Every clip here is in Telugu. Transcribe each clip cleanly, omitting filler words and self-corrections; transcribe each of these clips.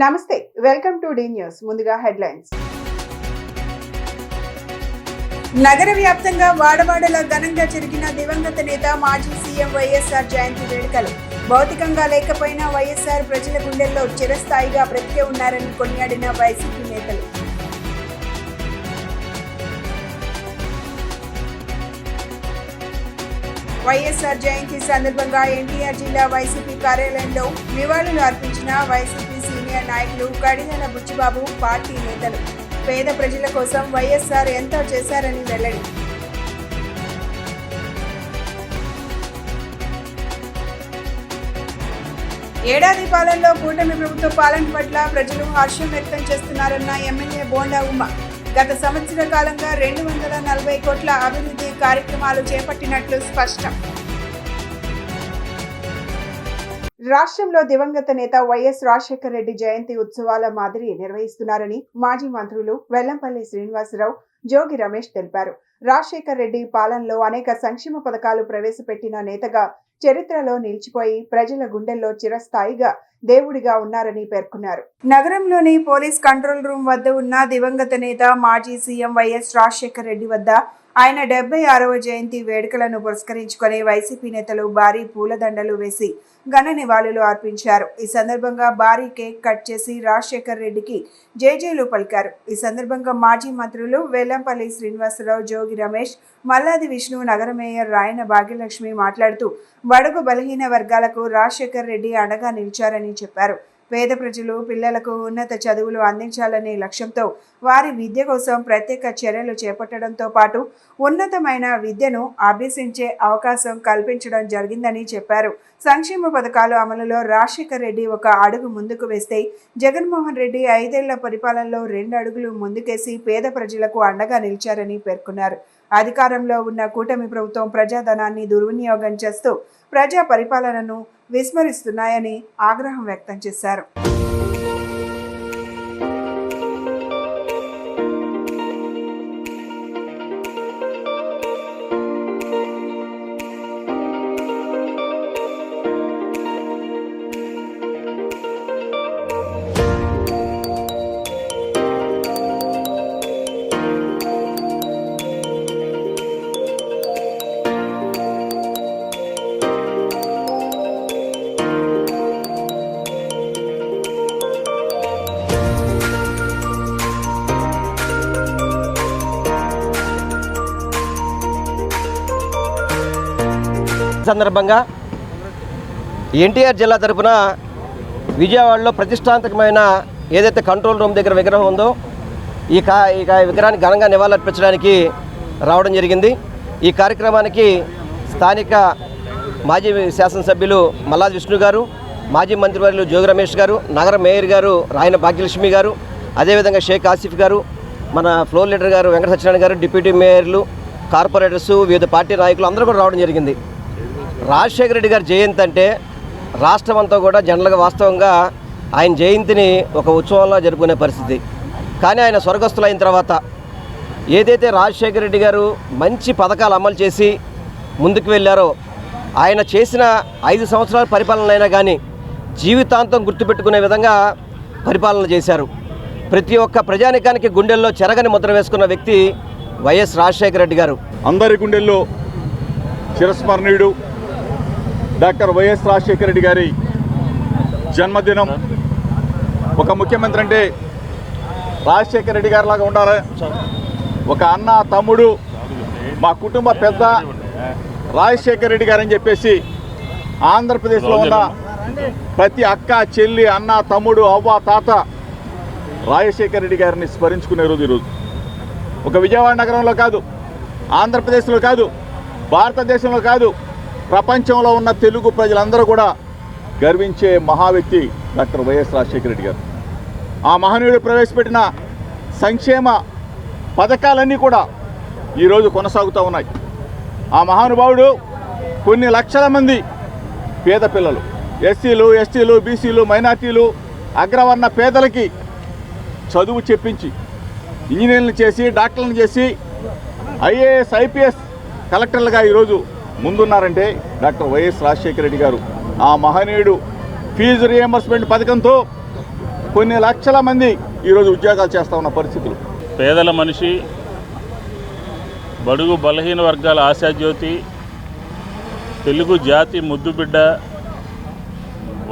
నమస్తే, వెల్కమ్ టు డి న్యూస్. ముందుగా హెడ్లైన్స్. నగర వ్యాప్తంగా వాడవాడల ఘనంగా జరిగిన దివంగత నేత మాజీ సీఎం వైఎస్ఆర్ జయంతి వేడుకలు. భౌతికంగా లేకపోయినా వైఎస్ఆర్ ప్రజల గుండెల్లో చిరస్థాయిగా బ్రతికే ఉన్నారని కొనియాడిన వైసీపీ నేతలు. వైఎస్ఆర్ జయంతి సందర్భంగా ఎన్టీఆర్ జిల్లా వైసీపీ కార్యాలయంలో నివాళులు అర్పించిన వైసీపీ సీనియర్ నాయకులు కడియాల బుచ్చిబాబు, పార్టీ నేతలు. పేద ప్రజల కోసం వైఎస్ఆర్ ఎంతో చేశారని వెల్లడి. ఏడాది పాలనలో కూటమి ప్రభుత్వ పాలన పట్ల ప్రజలు హర్షం వ్యక్తం చేస్తున్నారన్న ఎమ్మెల్యే బోండా ఉమ్మ. గత సంవత్సర కాలంగా 240 కోట్ల అభివృద్ధి కార్యక్రమాలు చేపట్టినట్లు స్పష్టం. రాష్ట్రంలో దివంగత నేత వైఎస్ రాజశేఖర రెడ్డి జయంతి ఉత్సవాల మాదిరి నిర్వహిస్తున్నారని మాజీ మంత్రులు వెల్లంపల్లి శ్రీనివాసరావు, జోగి రమేష్ తెలిపారు. రాజశేఖర రెడ్డి పాలనలో అనేక సంక్షేమ పథకాలు ప్రవేశపెట్టిన నేతగా చరిత్రలో నిలిచిపోయి ప్రజల గుండెల్లో చిరస్థాయిగా దేవుడిగా ఉన్నారని పేర్కొన్నారు. నగరంలోని పోలీస్ కంట్రోల్ రూమ్ వద్ద ఉన్న దివంగత నేత మాజీ సీఎం వైఎస్ రాజశేఖర రెడ్డి వద్ద ఆయన 76వ జయంతి వేడుకలను పురస్కరించుకుని వైసీపీ నేతలు భారీ పూలదండలు వేసి ఘన నివాళులు అర్పించారు. ఈ సందర్భంగా భారీ కేక్ కట్ చేసి రాజశేఖర రెడ్డికి జేజేలు పలికారు. ఈ సందర్భంగా మాజీ మంత్రులు వెల్లంపల్లి శ్రీనివాసరావు, జోగి రమేష్, మల్లాది విష్ణు, నగర మేయర్ రాయన భాగ్యలక్ష్మి మాట్లాడుతూ బడుగు బలహీన వర్గాలకు రాజశేఖర రెడ్డి అండగా నిలిచారని చెప్పారు. పేద ప్రజలు పిల్లలకు ఉన్నత చదువులు అందించాలనే లక్ష్యంతో వారి విద్య కోసం ప్రత్యేక చర్యలు చేపట్టడంతో పాటు ఉన్నతమైన విద్యను అభ్యసించే అవకాశం కల్పించడం జరిగిందని చెప్పారు. సంక్షేమ పథకాలు అమలులో రాజశేఖర రెడ్డి ఒక అడుగు ముందుకు వేస్తే జగన్మోహన్ రెడ్డి 5 ఏళ్ల పరిపాలనలో 2 అడుగులు ముందుకేసి పేద ప్రజలకు అండగా నిలిచారని పేర్కొన్నారు. అధికారంలో ఉన్న కూటమి ప్రభుత్వం ప్రజాధనాన్ని దుర్వినియోగం చేస్తూ ప్రజా పరిపాలనను విస్మరిస్తున్నాయని ఆగ్రహం వ్యక్తం చేశారు. సందర్భంగా ఎన్టీఆర్ జిల్లా తరపున విజయవాడలో ప్రతిష్టాత్మకమైన ఏదైతే కంట్రోల్ రూమ్ దగ్గర విగ్రహం ఉందో ఈ విగ్రహానికి ఘనంగా నివాళులర్పించడానికి రావడం జరిగింది. ఈ కార్యక్రమానికి స్థానిక మాజీ శాసనసభ్యులు మల్లాది విష్ణు గారు, మాజీ మంత్రివర్యులు జోగి రమేష్ గారు, నగర మేయర్ గారు రాయన భాగ్యలక్ష్మి గారు, అదేవిధంగా షేక్ ఆసిఫ్ గారు, మన ఫ్లోర్ లీడర్ గారు వెంకట సత్యనారాయణ గారు, డిప్యూటీ మేయర్లు, కార్పొరేటర్స్, వివిధ పార్టీ నాయకులు అందరూ కూడా రావడం జరిగింది. రాజశేఖర రెడ్డి గారి జయంతి అంటే రాష్ట్రం అంతా కూడా జనరల్గా వాస్తవంగా ఆయన జయంతిని ఒక ఉత్సవంలో జరుపుకునే పరిస్థితి. కానీ ఆయన స్వర్గస్థులైన తర్వాత ఏదైతే రాజశేఖర రెడ్డి గారు మంచి పథకాలు అమలు చేసి ముందుకు వెళ్ళారో ఆయన చేసిన 5 సంవత్సరాల పరిపాలన అయినా కానీ జీవితాంతం గుర్తుపెట్టుకునే విధంగా పరిపాలన చేశారు. ప్రతి ఒక్క ప్రజానికానికి గుండెల్లో చెరగని ముద్ర వేసుకున్న వ్యక్తి వైఎస్ రాజశేఖర రెడ్డి గారు. అందరి గుండెల్లో చిరస్మరణీయుడు డాక్టర్ వైఎస్ రాజశేఖర రెడ్డి గారి జన్మదినం. ఒక ముఖ్యమంత్రి అంటే రాజశేఖర రెడ్డి గారి లాగా ఉండాలి. ఒక అన్న, తమ్ముడు, మా కుటుంబ పెద్ద రాజశేఖర రెడ్డి గారు అని చెప్పేసి ఆంధ్రప్రదేశ్లో ఉన్న ప్రతి అక్క, చెల్లి, అన్న, తమ్ముడు, అవ్వ, తాత రాజశేఖర రెడ్డి గారిని స్మరించుకునే రోజు ఈరోజు. ఒక విజయవాడ నగరంలో కాదు, ఆంధ్రప్రదేశ్లో కాదు, భారతదేశంలో కాదు, ప్రపంచంలో ఉన్న తెలుగు ప్రజలందరూ కూడా గర్వించే మహా వ్యక్తి డాక్టర్ వైఎస్ రాజశేఖర రెడ్డి గారు. ఆ మహనీయుడు ప్రవేశపెట్టిన సంక్షేమ పథకాలన్నీ కూడా ఈరోజు కొనసాగుతూ ఉన్నాయి. ఆ మహానుభావుడు కొన్ని లక్షల మంది పేద పిల్లలు, ఎస్సీలు, ఎస్టీలు, బీసీలు, మైనార్టీలు, అగ్రవర్ణ పేదలకి చదువు చెప్పించి ఇంజనీర్లు చేసి, డాక్టర్లను చేసి, ఐఏఎస్, ఐపీఎస్, కలెక్టర్లుగా ఈరోజు ముందున్నారంటే డాక్టర్ వైఎస్ రాజశేఖర రెడ్డి గారు. ఆ మహనీయుడు ఫీజు రియంబర్స్మెంట్ పథకంతో కొన్ని లక్షల మంది ఈరోజు ఉద్యోగాలు చేస్తూ ఉన్న పరిస్థితులు. పేదల మనిషి, బడుగు బలహీన వర్గాల ఆశాజ్యోతి, తెలుగు జాతి ముద్దుబిడ్డ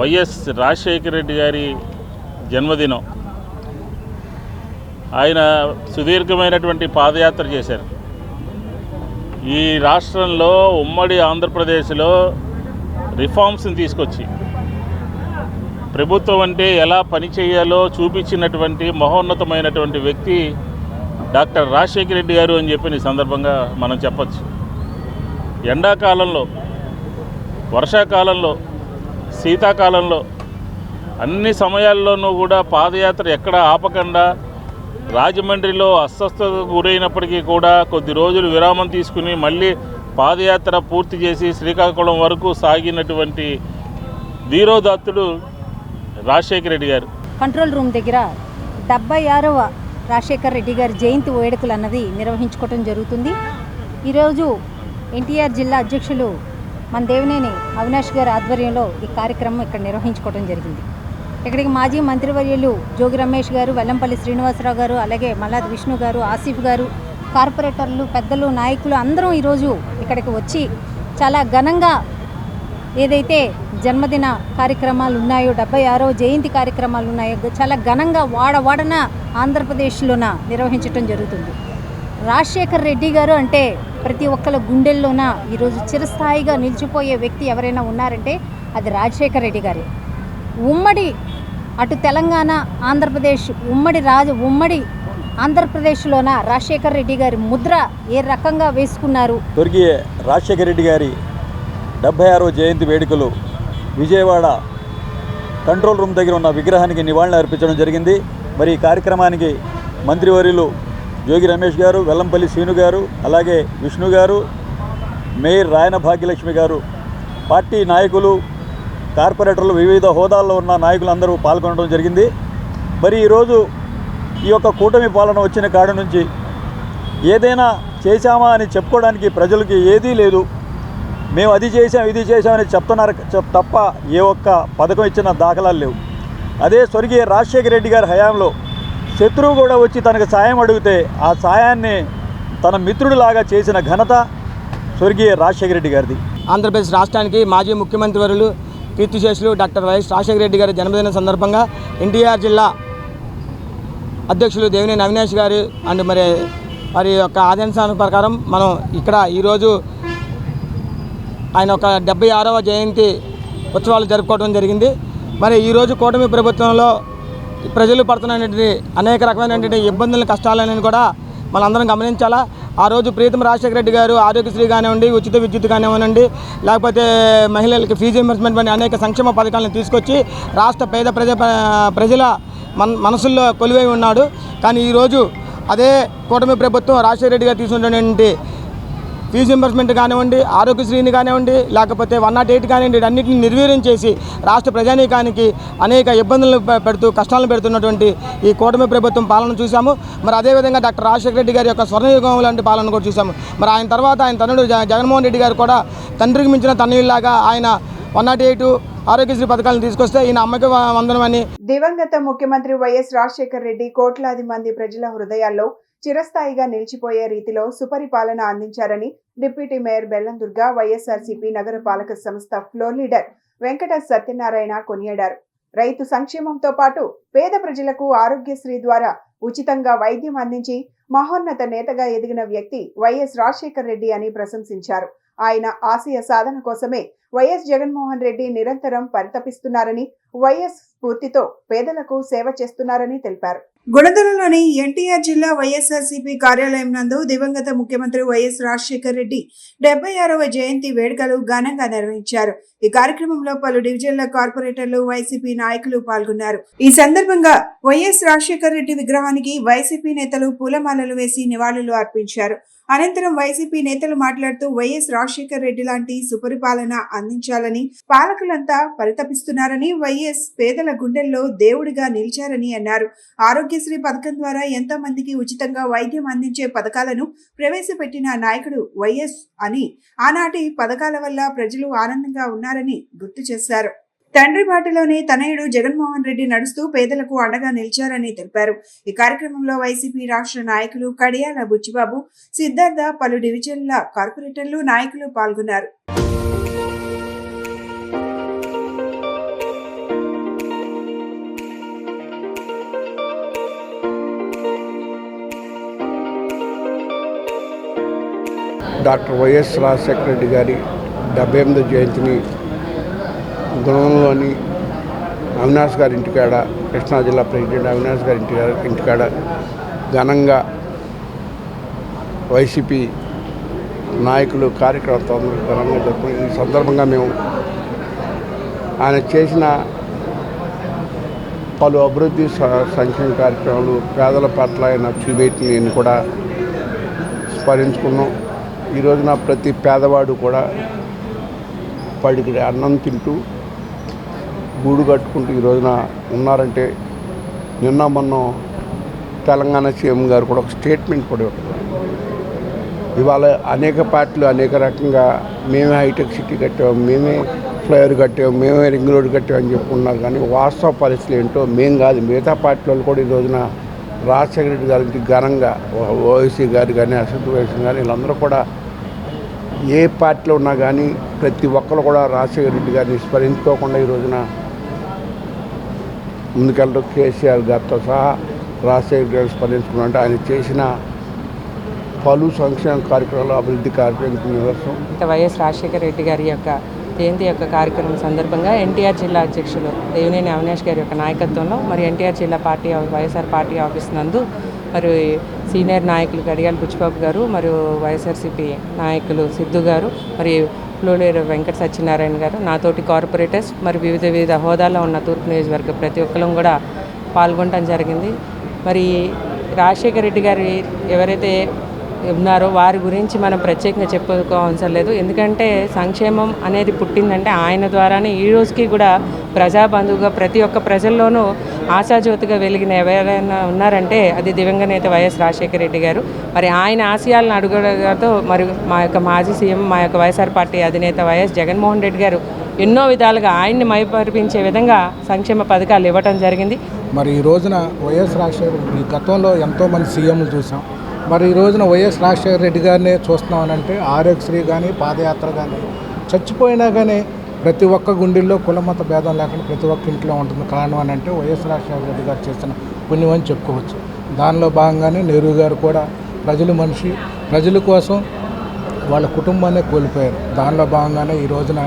వైఎస్ రాజశేఖర రెడ్డి గారి జన్మదినం. ఆయన సుదీర్ఘమైనటువంటి పాదయాత్ర చేశారు. ఈ రాష్ట్రంలో ఉమ్మడి ఆంధ్రప్రదేశ్లో రిఫార్మ్స్ని తీసుకొచ్చి ప్రభుత్వం అంటే ఎలా పనిచేయాలో చూపించినటువంటి మహోన్నతమైనటువంటి వ్యక్తి డాక్టర్ రాజశేఖర రెడ్డి గారు అని చెప్పిన సందర్భంగా మనం చెప్పచ్చు. ఎండాకాలంలో, వర్షాకాలంలో, శీతాకాలంలో అన్ని సమయాల్లోనూ కూడా పాదయాత్ర ఎక్కడ ఆపకుండా రాజమండ్రిలో అస్వస్థతకు గురైనప్పటికీ కూడా కొద్ది రోజులు విరామం తీసుకుని మళ్ళీ పాదయాత్ర పూర్తి చేసి శ్రీకాకుళం వరకు సాగినటువంటి ధీరోదాత్తుడు రాజశేఖర రెడ్డి గారు. కంట్రోల్ రూమ్ దగ్గర 76వ రాజశేఖర రెడ్డి గారి జయంతి వేడుకలు అన్నది నిర్వహించుకోవడం జరుగుతుంది. ఈరోజు ఎన్టీఆర్ జిల్లా అధ్యక్షులు మన దేవినేని అవినాష్ గారి ఆధ్వర్యంలో ఈ కార్యక్రమం ఇక్కడ నిర్వహించుకోవడం జరిగింది. ఇక్కడికి మాజీ మంత్రివర్యులు జోగి రమేష్ గారు, వెల్లంపల్లి శ్రీనివాసరావు గారు, అలాగే మల్లాది విష్ణు గారు, ఆసిఫ్ గారు, కార్పొరేటర్లు, పెద్దలు, నాయకులు అందరం ఈరోజు ఇక్కడికి వచ్చి చాలా ఘనంగా ఏదైతే జన్మదిన కార్యక్రమాలు ఉన్నాయో, 76వ జయంతి కార్యక్రమాలు ఉన్నాయో చాలా ఘనంగా వాడవాడన ఆంధ్రప్రదేశ్లోన నిర్వహించడం జరుగుతుంది. రాజశేఖర రెడ్డి గారు అంటే ప్రతి ఒక్కరి గుండెల్లోన ఈరోజు చిరస్థాయిగా నిలిచిపోయే వ్యక్తి ఎవరైనా ఉన్నారంటే అది రాజశేఖర రెడ్డి గారే. ఉమ్మడి అటు తెలంగాణ, ఆంధ్రప్రదేశ్ ఉమ్మడి ఆంధ్రప్రదేశ్లోన రాజశేఖర రెడ్డి గారి ముద్ర ఏ రకంగా వేసుకున్నారు. స్వర్గీయ రాజశేఖర రెడ్డి గారి 76వ జయంతి వేడుకలు విజయవాడ కంట్రోల్ రూమ్ దగ్గర ఉన్న విగ్రహానికి నివాళులు అర్పించడం జరిగింది. మరి ఈ కార్యక్రమానికి మంత్రివర్యులు జోగి రమేష్ గారు, వెల్లంపల్లి శ్రీను గారు, అలాగే విష్ణు గారు, మేయర్ రాయన భాగ్యలక్ష్మి గారు, పార్టీ నాయకులు, కార్పొరేటర్లు, వివిధ హోదాల్లో ఉన్న నాయకులందరూ పాల్గొనడం జరిగింది. మరి ఈరోజు ఈ యొక్క కూటమి పాలన వచ్చిన కాడ నుంచి ఏదైనా చేశామా అని చెప్పుకోవడానికి ప్రజలకి ఏదీ లేదు. మేము అది చేసాం, ఇది చేసామని చెప్తున్నారు తప్ప ఏ ఒక్క పథకం ఇచ్చిన దాఖలాలు లేవు. అదే స్వర్గీయ రాజశేఖర రెడ్డి గారి హయాంలో శత్రువు కూడా వచ్చి తనకు సాయం అడిగితే ఆ సాయాన్ని తన మిత్రుడిలాగా చేసిన ఘనత స్వర్గీయ రాజశేఖర రెడ్డి గారిది. ఆంధ్రప్రదేశ్ రాష్ట్రానికి మాజీ ముఖ్యమంత్రి కీర్తిశేషులు డాక్టర్ వైఎస్ రాజశేఖర రెడ్డి గారి జన్మదిన సందర్భంగా ఎన్టీఆర్ జిల్లా అధ్యక్షులు దేవినేని అవినాష్ గారు అండ్ వారి యొక్క ఆదేశాల ప్రకారం మనం ఇక్కడ ఈరోజు ఆయన ఒక 76వ జయంతి ఉత్సవాలు జరుపుకోవడం జరిగింది. మరి ఈరోజు కూటమి ప్రభుత్వంలో ప్రజలు పడుతున్నటువంటి అనేక రకమైనటువంటి ఇబ్బందులు, కష్టాలని కూడా మనందరం గమనించాలా. ఆ రోజు ప్రీతం రాజశేఖర రెడ్డి గారు ఆరోగ్యశ్రీ కానివ్వండి, ఉచిత విద్యుత్ కానివ్వండి, లేకపోతే మహిళలకి ఫీజు రింబర్స్మెంట్ వంటి అనేక సంక్షేమ పథకాలను తీసుకొచ్చి రాష్ట్ర పేద ప్రజల మనసుల్లో కొలువై ఉన్నాడు. కానీ ఈరోజు అదే కూటమి ప్రభుత్వం రాజశేఖర రెడ్డి గారు తీసుకున్నటువంటి ఫీజు రింబర్స్మెంట్ కానివ్వండి, ఆరోగ్యశ్రీని కానివ్వండి, లేకపోతే 108 కానివ్వండి, అన్నింటిని నిర్వీర్యం చేసి రాష్ట్ర ప్రజానీకానికి అనేక ఇబ్బందులు పెడుతూ కష్టాలను పెడుతున్నటువంటి ఈ కూటమి ప్రభుత్వం పాలన చూసాము. మరి అదేవిధంగా డాక్టర్ రాజశేఖర రెడ్డి గారి యొక్క స్వర్ణయుగం లాంటి పాలన కూడా చూసాము. మరి ఆయన తర్వాత ఆయన తనయుడు జగన్మోహన్ రెడ్డి గారు కూడా తండ్రికి మించిన తనయుల్లాగా ఆయన 108 ఆరోగ్యశ్రీ పథకాలను తీసుకొస్తే ఈయన అమ్మకి వందనమని. దివంగత ముఖ్యమంత్రి వైఎస్ రాజశేఖర రెడ్డి కోట్లాది మంది ప్రజల హృదయాల్లో చిరస్థాయిగా నిలిచిపోయే రీతిలో సుపరిపాలన అందించారని డిప్యూటీ మేయర్ బెల్లం దుర్గా, వైఎస్ఆర్సీపీ నగర పాలక సంస్థ ఫ్లోర్ లీడర్ వెంకట సత్యనారాయణ కొనియాడారు. రైతు సంక్షేమంతో పాటు పేద ప్రజలకు ఆరోగ్యశ్రీ ద్వారా ఉచితంగా వైద్యం అందించి మహోన్నత నేతగా ఎదిగిన వ్యక్తి వైఎస్ రాజశేఖర రెడ్డి అని ప్రశంసించారు. ఆయన ఆశయ సాధన కోసమే వైఎస్ జగన్మోహన్ రెడ్డి నిరంతరం పరితపిస్తున్నారని, వైఎస్ స్ఫూర్తితో పేదలకు సేవ చేస్తున్నారని తెలిపారు. గుణదలలోని ఎన్టీఆర్ జిల్లా వైఎస్ఆర్సీపీ కార్యాలయం నందు దివంగత ముఖ్యమంత్రి వైఎస్ రాజశేఖర రెడ్డి 76వ జయంతి వేడుకలు ఘనంగా నిర్వహించారు. ఈ కార్యక్రమంలో పలు డివిజన్ల కార్పొరేటర్లు, వైసీపీ నాయకులు పాల్గొన్నారు. ఈ సందర్భంగా వైఎస్ రాజశేఖర రెడ్డి విగ్రహానికి వైసీపీ నేతలు పూలమాలలు వేసి నివాళులు అర్పించారు. అనంతరం వైసీపీ నేతలు మాట్లాడుతూ వైఎస్ రాజశేఖర రెడ్డి లాంటి సుపరిపాలన అందించాలని పాలకులంతా పరితపిస్తున్నారని, వైఎస్ పేదల గుండెల్లో దేవుడిగా నిలిచారని అన్నారు. ఆరోగ్యశ్రీ పథకం ద్వారా ఎంతో మందికి ఉచితంగా వైద్యం అందించే పథకాలను ప్రవేశపెట్టిన నాయకుడు వైఎస్ అని, ఆనాటి పథకాల వల్ల ప్రజలు ఆనందంగా ఉన్నారని గుర్తు చేశారు. తండ్రి బాటలోనే తనయుడు జగన్మోహన్ రెడ్డి నడుస్తూ పేదలకు అండగా నిలిచారని తెలిపారు. ఈ కార్యక్రమంలో వైసీపీ రాష్ట్ర నాయకులు కడియాల బుచ్చిబాబు, సిద్ధార్థ, పలు డివిజన్ల కార్పొరేటర్లు, నాయకులు పాల్గొన్నారు. డాక్టర్ వైఎస్ రాజశేఖర రెడ్డి గారి 78వ జయంతిని గుణంలోని అవినాష్ గారి ఇంటికాడ, కృష్ణా జిల్లా ప్రెసిడెంట్ అవినాష్ గారి ఇంటికాడ ఘనంగా వైసీపీ నాయకులు, కార్యకర్తలు ఘనంగా జరుపుకుని ఈ సందర్భంగా మేము ఆయన చేసిన పలు అభివృద్ధి సంక్షేమ కార్యక్రమాలు, పేదల పట్ల ఆయన చూపెట్టిన కూడా స్మరించుకున్నాం. ఈ రోజున ప్రతి పేదవాడు కూడా పడికి అన్నం తింటూ గూడు కట్టుకుంటూ ఈ రోజున ఉన్నారంటే, నిన్న మొన్న తెలంగాణ సీఎం గారు కూడా ఒక స్టేట్మెంట్ కూడా ఇవ్వడం. ఇవాళ అనేక పార్టీలు అనేక రకంగా మేమే హైటెక్ సిటీ కట్టాము, మేమే ఫ్లైఓవర్ కట్టాము, మేమే రింగ్ రోడ్ కట్టామని చెప్పుకున్నారు. కానీ వాస్తవ పరిస్థితులు ఏంటో మేము కాదు, మిగతా పార్టీలు కూడా ఈ రోజున రాజశేఖర రెడ్డి గారికి ఘనంగా ఓవైసీ గారు కానీ, అసద్ ఓవైసీ కానీ వీళ్ళందరూ కూడా ఏ పార్టీలో ఉన్నా కానీ ప్రతి ఒక్కరు కూడా రాజశేఖర రెడ్డి గారిని స్మరించుకోకుండా ఈ రోజున ముందుకెళ్ళడం. కేసీఆర్ గారితో సహా రాజశేఖర గారిని స్మరించుకున్నట్టు ఆయన చేసిన పలు సంక్షేమ కార్యక్రమాలు, అభివృద్ధి కార్యక్రమానికి నిదర్శనం. వైఎస్ రాజశేఖర రెడ్డి గారి యొక్క జయంతి యొక్క కార్యక్రమం సందర్భంగా ఎన్టీఆర్ జిల్లా అధ్యక్షులు దేవినేని అవినాష్ గారి యొక్క నాయకత్వంలో మరి ఎన్టీఆర్ జిల్లా పార్టీ వైఎస్ఆర్ పార్టీ ఆఫీస్ నందు మరి సీనియర్ నాయకులు గడియాల బుచ్చిబాబు గారు, మరియు వైఎస్ఆర్సీపీ నాయకులు సిద్ధు గారు, మరి ఫ్లోలేరు వెంకట సత్యనారాయణ గారు, నాతోటి కార్పొరేటర్స్, మరి వివిధ హోదాలో ఉన్న తూర్పు నియోజకవర్గ ప్రతి ఒక్కరం కూడా పాల్గొనడం జరిగింది. మరి రాజశేఖర రెడ్డి గారు ఎవరైతే ఉన్నారో వారి గురించి మనం ప్రత్యేకంగా చెప్పుకోవసరం లేదు. ఎందుకంటే సంక్షేమం అనేది పుట్టిందంటే ఆయన ద్వారానే ఈ రోజుకి కూడా ప్రజాబంధువుగా ప్రతి ఒక్క ప్రజల్లోనూ ఆశాజ్యోతిగా వెలిగిన ఎవరైనా ఉన్నారంటే అది దివంగత నేత వైఎస్ రాజశేఖర రెడ్డి గారు. మరి ఆయన ఆశయాలను అడుగుతో మరి మా యొక్క మాజీ సీఎం, మా యొక్క వైఎస్ఆర్ పార్టీ అధినేత వైఎస్ జగన్మోహన్ రెడ్డి గారు ఎన్నో విధాలుగా ఆయన్ని మైపరిపించే విధంగా సంక్షేమ పథకాలు ఇవ్వటం జరిగింది. మరి ఈ రోజున వైఎస్ రాజశేఖర రెడ్డి, గతంలో ఎంతోమంది సీఎంలు చూసాం, మరి ఈ రోజున వైఎస్ రాజశేఖర రెడ్డి గారినే చూస్తున్నామనంటే ఆరోగ్యశ్రీ కానీ, పాదయాత్ర కానీ, చచ్చిపోయినా కానీ ప్రతి ఒక్క గుండెల్లో కులమత భేదం లేకుండా ప్రతి ఒక్క ఇంట్లో ఉంటుంది. కారణం అని అంటే వైఎస్ రాజశేఖర రెడ్డి గారు చేసిన పుణ్యం అని చెప్పుకోవచ్చు. దానిలో భాగంగానే నెహ్రూ గారు కూడా మనిషి, ప్రజల కోసం వాళ్ళ కుటుంబాన్ని కోల్పోయారు. దానిలో భాగంగానే ఈ రోజున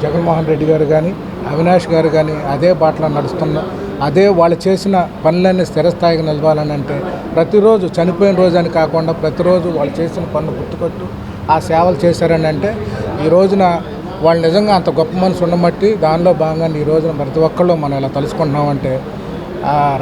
జగన్మోహన్ రెడ్డి గారు కానీ, అవినాష్ గారు కానీ అదే బాటలో నడుస్తున్న, అదే వాళ్ళు చేసిన పనులన్నీ స్థిరస్థాయికి నిలవాలని అంటే ప్రతిరోజు చనిపోయిన రోజు అని కాకుండా ప్రతిరోజు వాళ్ళు చేసిన పనులు గుర్తుకొట్టు ఆ సేవలు చేశారని అంటే ఈ రోజున వాళ్ళు నిజంగా అంత గొప్ప మనసు ఉండమట్టి దానిలో భాగంగా ఈ రోజున ప్రతి ఒక్కళ్ళు మనం ఇలా తలుసుకుంటున్నామంటే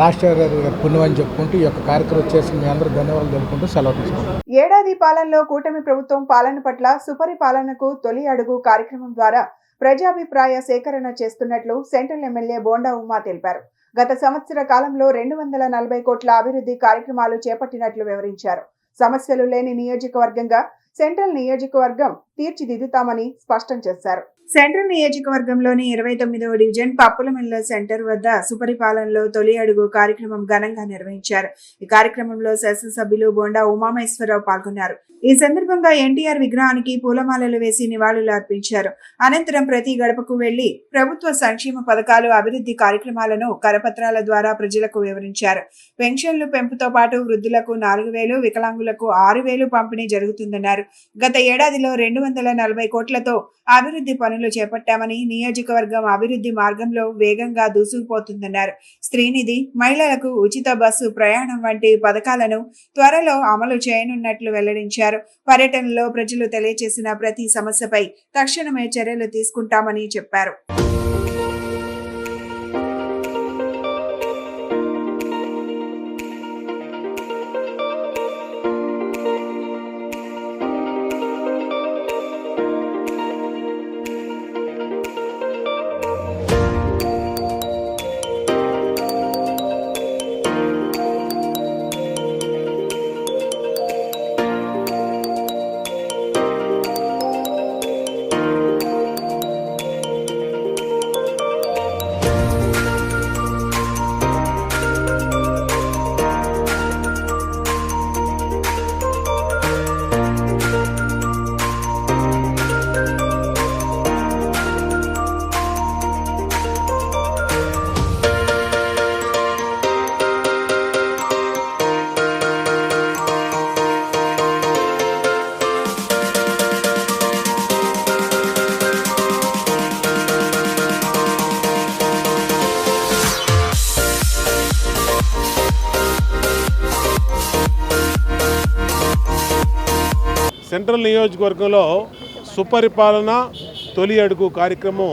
రాజశేఖర గారి పుణ్యం అని చెప్పుకుంటూ ఈ యొక్క కార్యక్రమం చేసి మీ అందరూ ధన్యవాదాలు తెలుపుకుంటూ సెలవు తీసుకుంటాం. ఏడాది పాలనలో కూటమి ప్రభుత్వం పాలన పట్ల సుపరిపాలనకు తొలి అడుగు కార్యక్రమం ద్వారా ప్రజాభిప్రాయ సేకరణ చేస్తున్నట్లు సెంట్రల్ ఎమ్మెల్యే బోండా ఉమా తెలిపారు. గత సంవత్సర కాలంలో 240 కోట్ల అభివృద్ధి కార్యక్రమాలు చేపట్టినట్లు వివరించారు. సమస్యలు లేని నియోజకవర్గంగా సెంట్రల్ నియోజకవర్గం తీర్చిదిద్దుతామని స్పష్టం చేశారు. సెంట్రల్ నియోజకవర్గంలోని 29వ డివిజన్ పప్పులమిల్ల సెంటర్ వద్ద సుపరిపాలనలో తొలి అడుగు కార్యక్రమం ఘనంగా నిర్వహించారు. ఈ కార్యక్రమంలో శాసనసభ్యులు బోండా ఉమామహేశ్వరరావు పాల్గొన్నారు. ఈ సందర్భంగా ఎన్టీఆర్ విగ్రహానికి పూలమాలలు వేసి నివాళులు అర్పించారు. అనంతరం ప్రతి గడపకు వెళ్లి ప్రభుత్వ సంక్షేమ పథకాలు, అభివృద్ధి కార్యక్రమాలను కరపత్రాల ద్వారా ప్రజలకు వివరించారు. పెన్షన్లు పెంపుతో పాటు వృద్ధులకు 4,000, వికలాంగులకు 6,000 పంపిణీ జరుగుతుందన్నారు. గత ఏడాదిలో 240 కోట్లతో అభివృద్ధి పనులు చేపట్టామని, నియోజకవర్గం అభివృద్ధి మార్గంలో వేగంగా దూసుకుపోతుందన్నారు. స్త్రీనిధి, మహిళలకు ఉచిత బస్సు ప్రయాణం వంటి పథకాలను త్వరలో అమలు చేయనున్నట్లు వెల్లడించారు. పర్యటనలో ప్రజలు తెలియజేసిన ప్రతి సమస్యపై తక్షణమే చర్యలు తీసుకుంటామని చెప్పారు. సెంట్రల్ నియోజకవర్గంలో సుపరిపాలన తొలి అడుగు కార్యక్రమం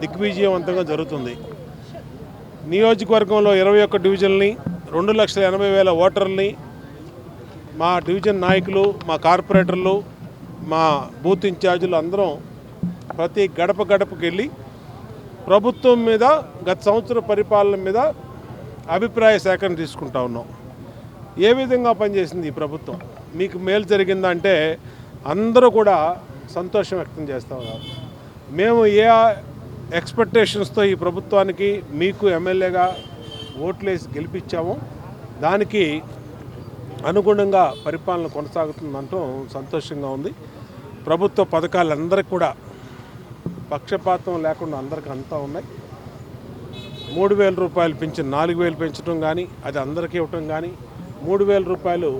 దిగ్విజయవంతంగా జరుగుతుంది. నియోజకవర్గంలో 21 డివిజన్లని 2,80,000 ఓటర్లని మా డివిజన్ నాయకులు, మా కార్పొరేటర్లు, మా బూత్ ఇన్ఛార్జీలు అందరం ప్రతి గడపకి వెళ్ళి ప్రభుత్వం మీద గత సంవత్సర పరిపాలన మీద అభిప్రాయ సేకరణ తీసుకుంటా ఉన్నాం. ఏ విధంగా పనిచేసింది ఈ ప్రభుత్వం, మీకు మేలు జరిగిందంటే అందరూ కూడా సంతోషం వ్యక్తం చేస్తూ ఉన్నారు. మేము ఏ ఎక్స్పెక్టేషన్స్తో ఈ ప్రభుత్వానికి మీకు ఎమ్మెల్యేగా ఓట్లేసి గెలిపించామో దానికి అనుగుణంగా పరిపాలన కొనసాగుతుందంటూ సంతోషంగా ఉంది. ప్రభుత్వ పథకాలు అందరికీ కూడా పక్షపాతం లేకుండా అందరికీ అంతా ఉన్నాయి. 3,000 రూపాయలు పెంచి 4,000 పెంచడం కానీ, అది అందరికీ ఇవ్వటం కానీ, 3,000 రూపాయలు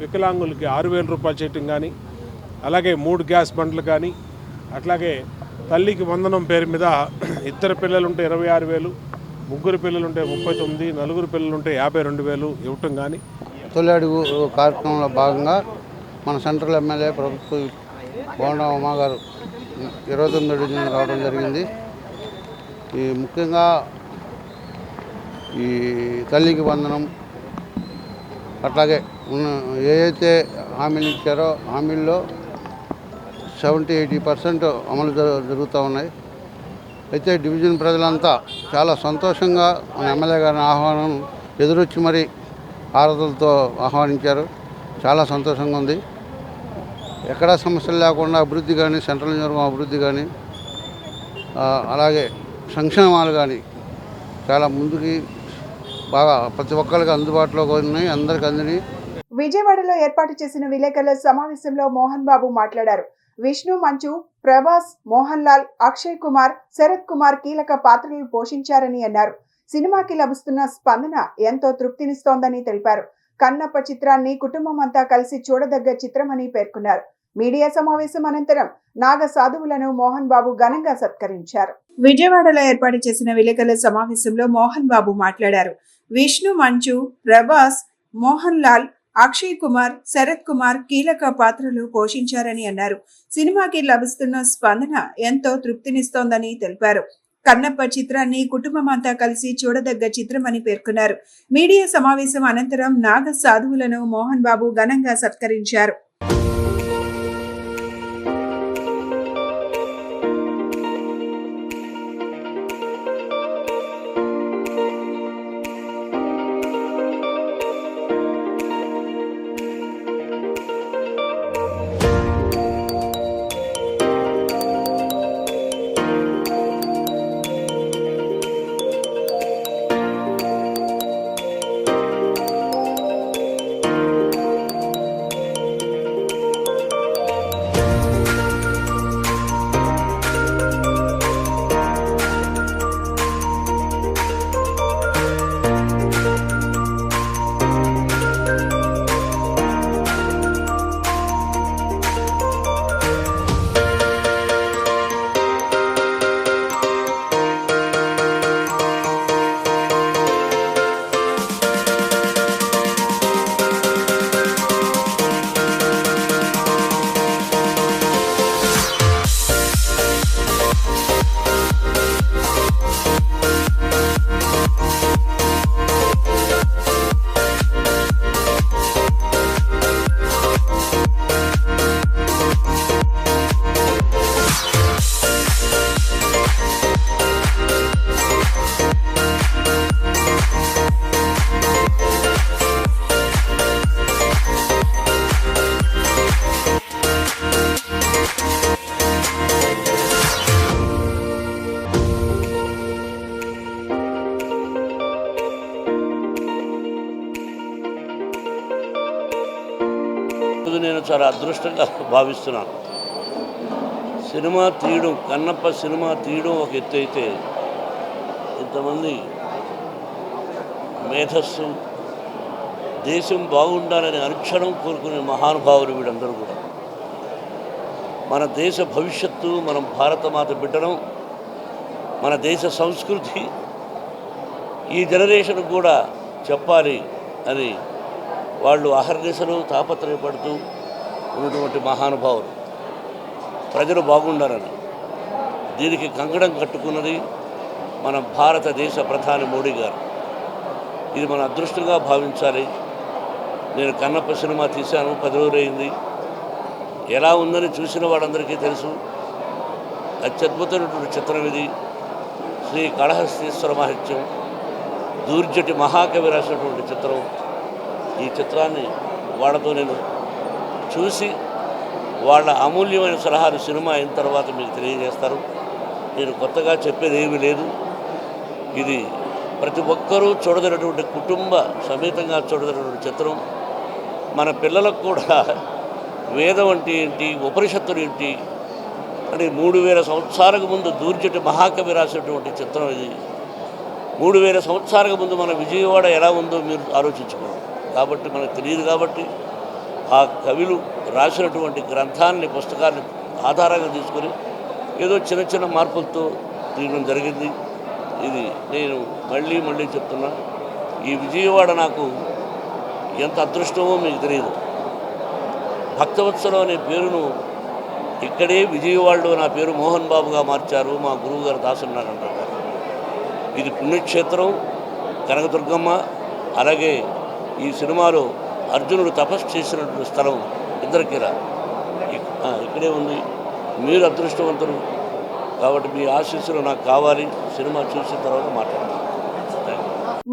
వికలాంగులకి 6,000 రూపాయలు చేయటం కానీ, అలాగే 3 గ్యాస్ బండ్లు కానీ, అట్లాగే తల్లికి వందనం పేరు మీద 2 పిల్లలుంటే 26,000, 3 పిల్లలుంటే 39, 4 పిల్లలుంటే 52,000 ఇవ్వటం కానీ. తొలి అడుగు కార్యక్రమంలో భాగంగా మన సెంట్రల్ ఎమ్మెల్యే ప్రభుత్వ బోండా ఉమా గారు 29 డివిజన్ రావడం జరిగింది. ఈ ముఖ్యంగా ఈ తల్లికి వందనం అట్లాగే ఏదైతే హామీలు ఇచ్చారో హామీల్లో 70-80% అమలు జరుగుతూ ఉన్నాయి. అయితే డివిజన్ ప్రజలంతా చాలా సంతోషంగా మన ఎమ్మెల్యే గారిని ఆహ్వానం ఎదురొచ్చి మరి ఆరాధనలతో ఆహ్వానించారు. చాలా సంతోషంగా ఉంది. ఎక్కడా సమస్యలు లేకుండా అభివృద్ధి కానీ, సెంట్రల్ నియోజకవర్గం అభివృద్ధి కానీ, అలాగే సంక్షేమాలు కానీ చాలా ముందుకి బాగా ప్రతి ఒక్కరికి అందుబాటులోకి ఉన్నాయి, అందరికి అందినాయి. విజయవాడలో ఏర్పాటు చేసిన విలేకరుల సమావేశంలో మోహన్ బాబు మాట్లాడారు. విష్ణు మంచు, ప్రభాస్, మోహన్ లాల్, అక్షయ్ కుమార్, శరత్ కుమార్ కీలక పాత్రలు పోషించారని అన్నారు. సినిమాకి లభిస్తున్న స్పందన ఎంతో తృప్తినిస్తోందని తెలిపారు. కన్నప్ప చిత్రాన్ని కుటుంబం అంతా కలిసి చూడదగ్గ చిత్రమని పేర్కొన్నారు. మీడియా సమావేశం అనంతరం నాగ సాధువులను మోహన్ బాబు ఘనంగా సత్కరించారు. విజయవాడలో ఏర్పాటు చేసిన విలేకరుల సమావేశంలో మోహన్ బాబు మాట్లాడారు. విష్ణు మంచు, ప్రభాస్, మోహన్ లాల్, అక్షయ్ కుమార్, శరత్ కుమార్ కీలక పాత్రలు పోషించారని అన్నారు. సినిమాకి లభిస్తున్న స్పందన ఎంతో తృప్తినిస్తోందని తెలిపారు. కన్నప్ప చిత్రాన్ని కుటుంబం అంతా కలిసి చూడదగ్గ చిత్రమని పేర్కొన్నారు. మీడియా సమావేశం అనంతరం నాగ సాధువులను మోహన్ బాబు ఘనంగా సత్కరించారు. నేను చాలా అదృష్టంగా భావిస్తున్నాను. సినిమా తీయడం, కన్నప్ప సినిమా తీయడం ఒక ఎత్తు అయితే, ఇంతమంది మేధస్సు, దేశం బాగుండాలని అనుక్షణం కోరుకునే మహానుభావులు వీళ్ళందరూ కూడా. మన దేశ భవిష్యత్తు, మనం భారతమాత బిడ్డడం, మన దేశ సంస్కృతి ఈ జనరేషన్ కూడా చెప్పాలి అని వాళ్ళు అహర్నిశలు తాపత్రయపడుతూ ఉన్నటువంటి మహానుభావులు, ప్రజలు బాగుండాలని దీనికి కంకణం కట్టుకున్నది మన భారతదేశ ప్రధాని మోడీ గారు. ఇది మన అదృష్టంగా భావించాలి. నేను కన్నప్ప సినిమా తీశాను, 10 రోజులు అయింది. ఎలా ఉందని చూసిన వాళ్ళందరికీ తెలుసు. అత్యద్భుతమైనటువంటి చిత్రం ఇది. శ్రీ కాళహస్తీశ్వర మహత్యం, దూర్జటి మహాకవి రాసినటువంటి చిత్రం. ఈ చిత్రాన్ని వాళ్ళతో నేను చూసి వాళ్ళ అమూల్యమైన సలహాలు సినిమా అయిన తర్వాత మీకు తెలియజేస్తారు. నేను కొత్తగా చెప్పేది ఏమీ లేదు. ఇది ప్రతి ఒక్కరూ చూడదగినటువంటి కుటుంబ సమేతంగా చూడదగినటువంటి చిత్రం. మన పిల్లలకు కూడా వేదం అంటే ఏంటి, ఉపనిషత్తులు ఏంటి అని 3000 సంవత్సరాలకు ముందు దూర్జటి మహాకవి రాసినటువంటి చిత్రం ఇది. 3000 సంవత్సరాలకు ముందు మన విజయవాడ ఎలా ఉందో మీరు ఆలోచించుకోండి. కాబట్టి మనకు తెలియదు. కాబట్టి ఆ కవులు రాసినటువంటి గ్రంథాన్ని, పుస్తకాన్ని ఆధారంగా తీసుకొని ఏదో చిన్న చిన్న మార్పులతో తీయడం జరిగింది. ఇది నేను మళ్ళీ చెప్తున్నా, ఈ విజయవాడ నాకు ఎంత అదృష్టమో మీకు తెలియదు. భక్తవత్సలం అనే పేరును ఇక్కడే విజయవాడలో నా పేరు మోహన్ బాబుగా మార్చారు మా గురువుగారు దాసనారాయణ గారు. ఇది పుణ్యక్షేత్రం, కనకదుర్గమ్మ. అలాగే ఈ సినిమాలో అర్జునుడు తపస్సు చేసినటువంటి స్థలం ఇద్దరికిరా ఇక్కడే ఉంది. మీరు అదృష్టవంతులు కాబట్టి మీ ఆశీస్సులు నాకు కావాలి. సినిమా చూసిన తర్వాత మాట్లాడతాను.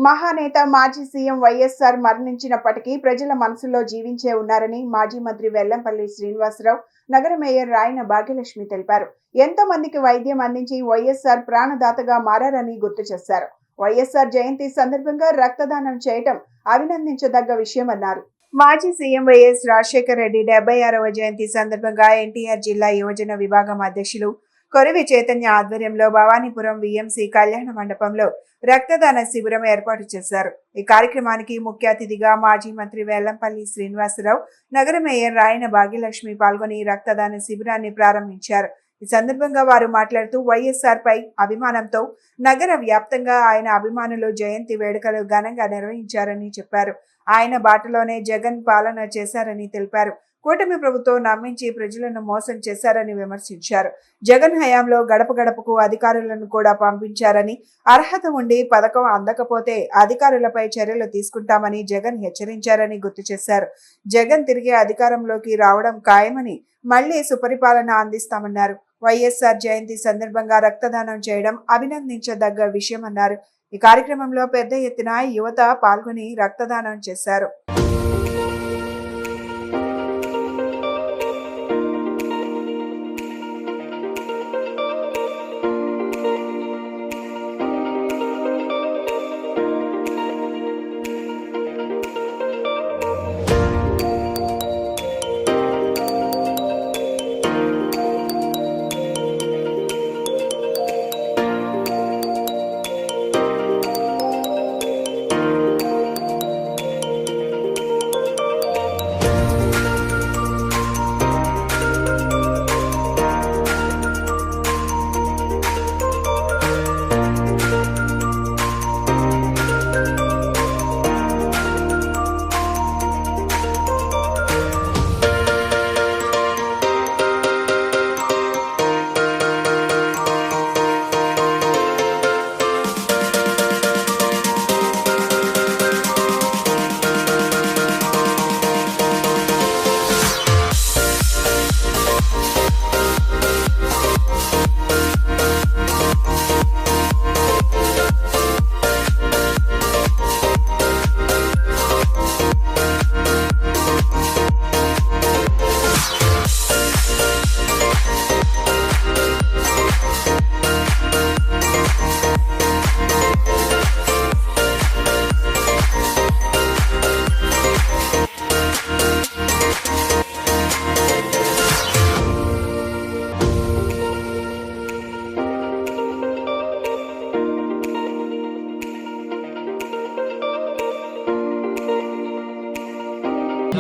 మహానేత మాజీ సీఎం వైఎస్ఆర్ మరణించినప్పటికీ ప్రజల మనసులో జీవించే ఉన్నారని మాజీ మంత్రి వెల్లంపల్లి శ్రీనివాసరావు, నగర మేయర్ రాయన భాగ్యలక్ష్మి తెలిపారు. ఎంతో మందికి వైద్యం అందించి వైఎస్ఆర్ ప్రాణదాతగా మారారని గుర్తు చేశారు. వైఎస్ఆర్ జయంతి సందర్భంగా రక్తదానం చేయటం అభినందించదగ్గ విషయమన్నారు. మాజీ సీఎం వైఎస్ రాజశేఖర రెడ్డి 76వ జయంతి సందర్భంగా ఎన్టీఆర్ జిల్లా యువజన విభాగం అధ్యక్షులు కొరివి చైతన్య ఆధ్వర్యంలో భవానీపురం విఎంసి కళ్యాణ మండపంలో రక్తదాన శిబిరం ఏర్పాటు చేశారు. ఈ కార్యక్రమానికి ముఖ్య అతిథిగా మాజీ మంత్రి వెల్లంపల్లి శ్రీనివాసరావు, నగర మేయర్ రాయన భాగ్యలక్ష్మి పాల్గొని రక్తదాన శిబిరాన్ని ప్రారంభించారు. ఈ సందర్భంగా వారు మాట్లాడుతూ వైఎస్ఆర్ పై అభిమానంతో నగర వ్యాప్తంగా ఆయన అభిమానులు జయంతి వేడుకలు ఘనంగా నిర్వహించారని చెప్పారు. ఆయన బాటలోనే జగన్ పాలన చేశారని తెలిపారు. కూటమి ప్రభుత్వం నమ్మించి ప్రజలను మోసం చేశారని విమర్శించారు. జగన్ హయాంలో గడప గడపకు అధికారులను కూడా పంపించారని, అర్హత ఉండి పథకం అందకపోతే అధికారులపై చర్యలు తీసుకుంటామని జగన్ హెచ్చరించారని గుర్తు చేశారు. జగన్ తిరిగి అధికారంలోకి రావడం ఖాయమని, మళ్లీ సుపరిపాలన అందిస్తామన్నారు. వైఎస్ఆర్ జయంతి సందర్భంగా రక్తదానం చేయడం అభినందించదగ్గ విషయమన్నారు. ఈ కార్యక్రమంలో పెద్ద ఎత్తున యువత పాల్గొని రక్తదానం చేశారు.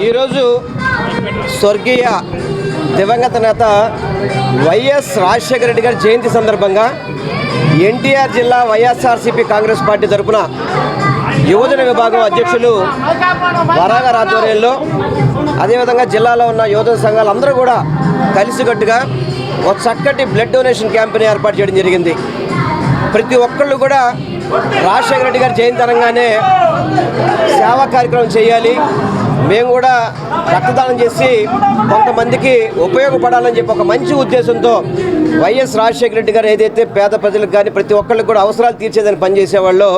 ఈరోజు స్వర్గీయ దివంగత నేత వైఎస్ రాజశేఖర రెడ్డి గారి జయంతి సందర్భంగా ఎన్టీఆర్ జిల్లా వైఎస్ఆర్సీపీ కాంగ్రెస్ పార్టీ తరఫున యువజన విభాగం అధ్యక్షులు వరాగారి ఆధ్వర్యంలో, అదేవిధంగా జిల్లాలో ఉన్న యువజన సంఘాలు అందరూ కూడా కలిసికట్టుగా ఒక చక్కటి బ్లడ్ డొనేషన్ క్యాంపెయిన్ ఏర్పాటు చేయడం జరిగింది. ప్రతి ఒక్కళ్ళు కూడా రాజశేఖర రెడ్డి గారి జయంతి అనగానే సేవా కార్యక్రమం చేయాలి, మేము కూడా రక్తదానం చేసి కొంతమందికి ఉపయోగపడాలని చెప్పి ఒక మంచి ఉద్దేశంతో వైఎస్ రాజశేఖర రెడ్డి గారు ఏదైతే పేద ప్రజలకు కానీ ప్రతి ఒక్కళ్ళకి కూడా అవసరాలు తీర్చేదని పనిచేసేవాళ్ళు,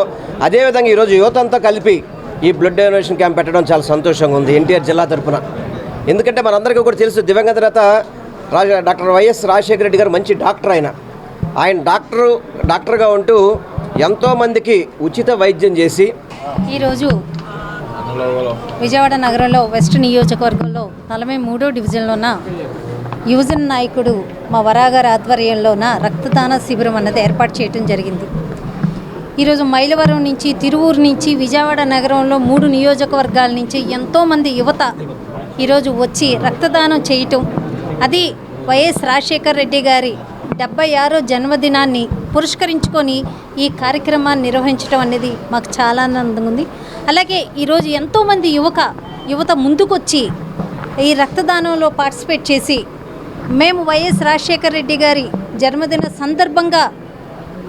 అదేవిధంగా ఈరోజు యువత అంతా కలిపి ఈ బ్లడ్ డొనేషన్ క్యాంప్ పెట్టడం చాలా సంతోషంగా ఉంది ఎన్టీఆర్ జిల్లా తరఫున. ఎందుకంటే మనందరికీ కూడా తెలుసు, దివంగత నేత డాక్టర్ వైఎస్ రాజశేఖర రెడ్డి గారు మంచి డాక్టర్. ఆయన డాక్టర్గా ఉంటూ ఎంతోమందికి ఉచిత వైద్యం చేసి ఈరోజు విజయవాడ నగరంలో వెస్ట్ నియోజకవర్గంలో 43వ డివిజన్లోన యువజన నాయకుడు మా వరాగారి ఆధ్వర్యంలోన రక్తదాన శిబిరం అన్నది ఏర్పాటు చేయడం జరిగింది. ఈరోజు మైలవరం నుంచి, తిరువూరు నుంచి, విజయవాడ నగరంలో 3 నియోజకవర్గాల నుంచి ఎంతోమంది యువత ఈరోజు వచ్చి రక్తదానం చేయటం, అది వైఎస్ రాజశేఖర రెడ్డి గారి 76వ జన్మదినాన్ని పురస్కరించుకొని ఈ కార్యక్రమాన్ని నిర్వహించడం అనేది మాకు చాలా ఆనందంగా ఉంది. అలాగే ఈరోజు ఎంతోమంది యువత ముందుకొచ్చి ఈ రక్తదానంలో పార్టిసిపేట్ చేసి, మేము వైఎస్ రాజశేఖర రెడ్డి గారి జన్మదిన సందర్భంగా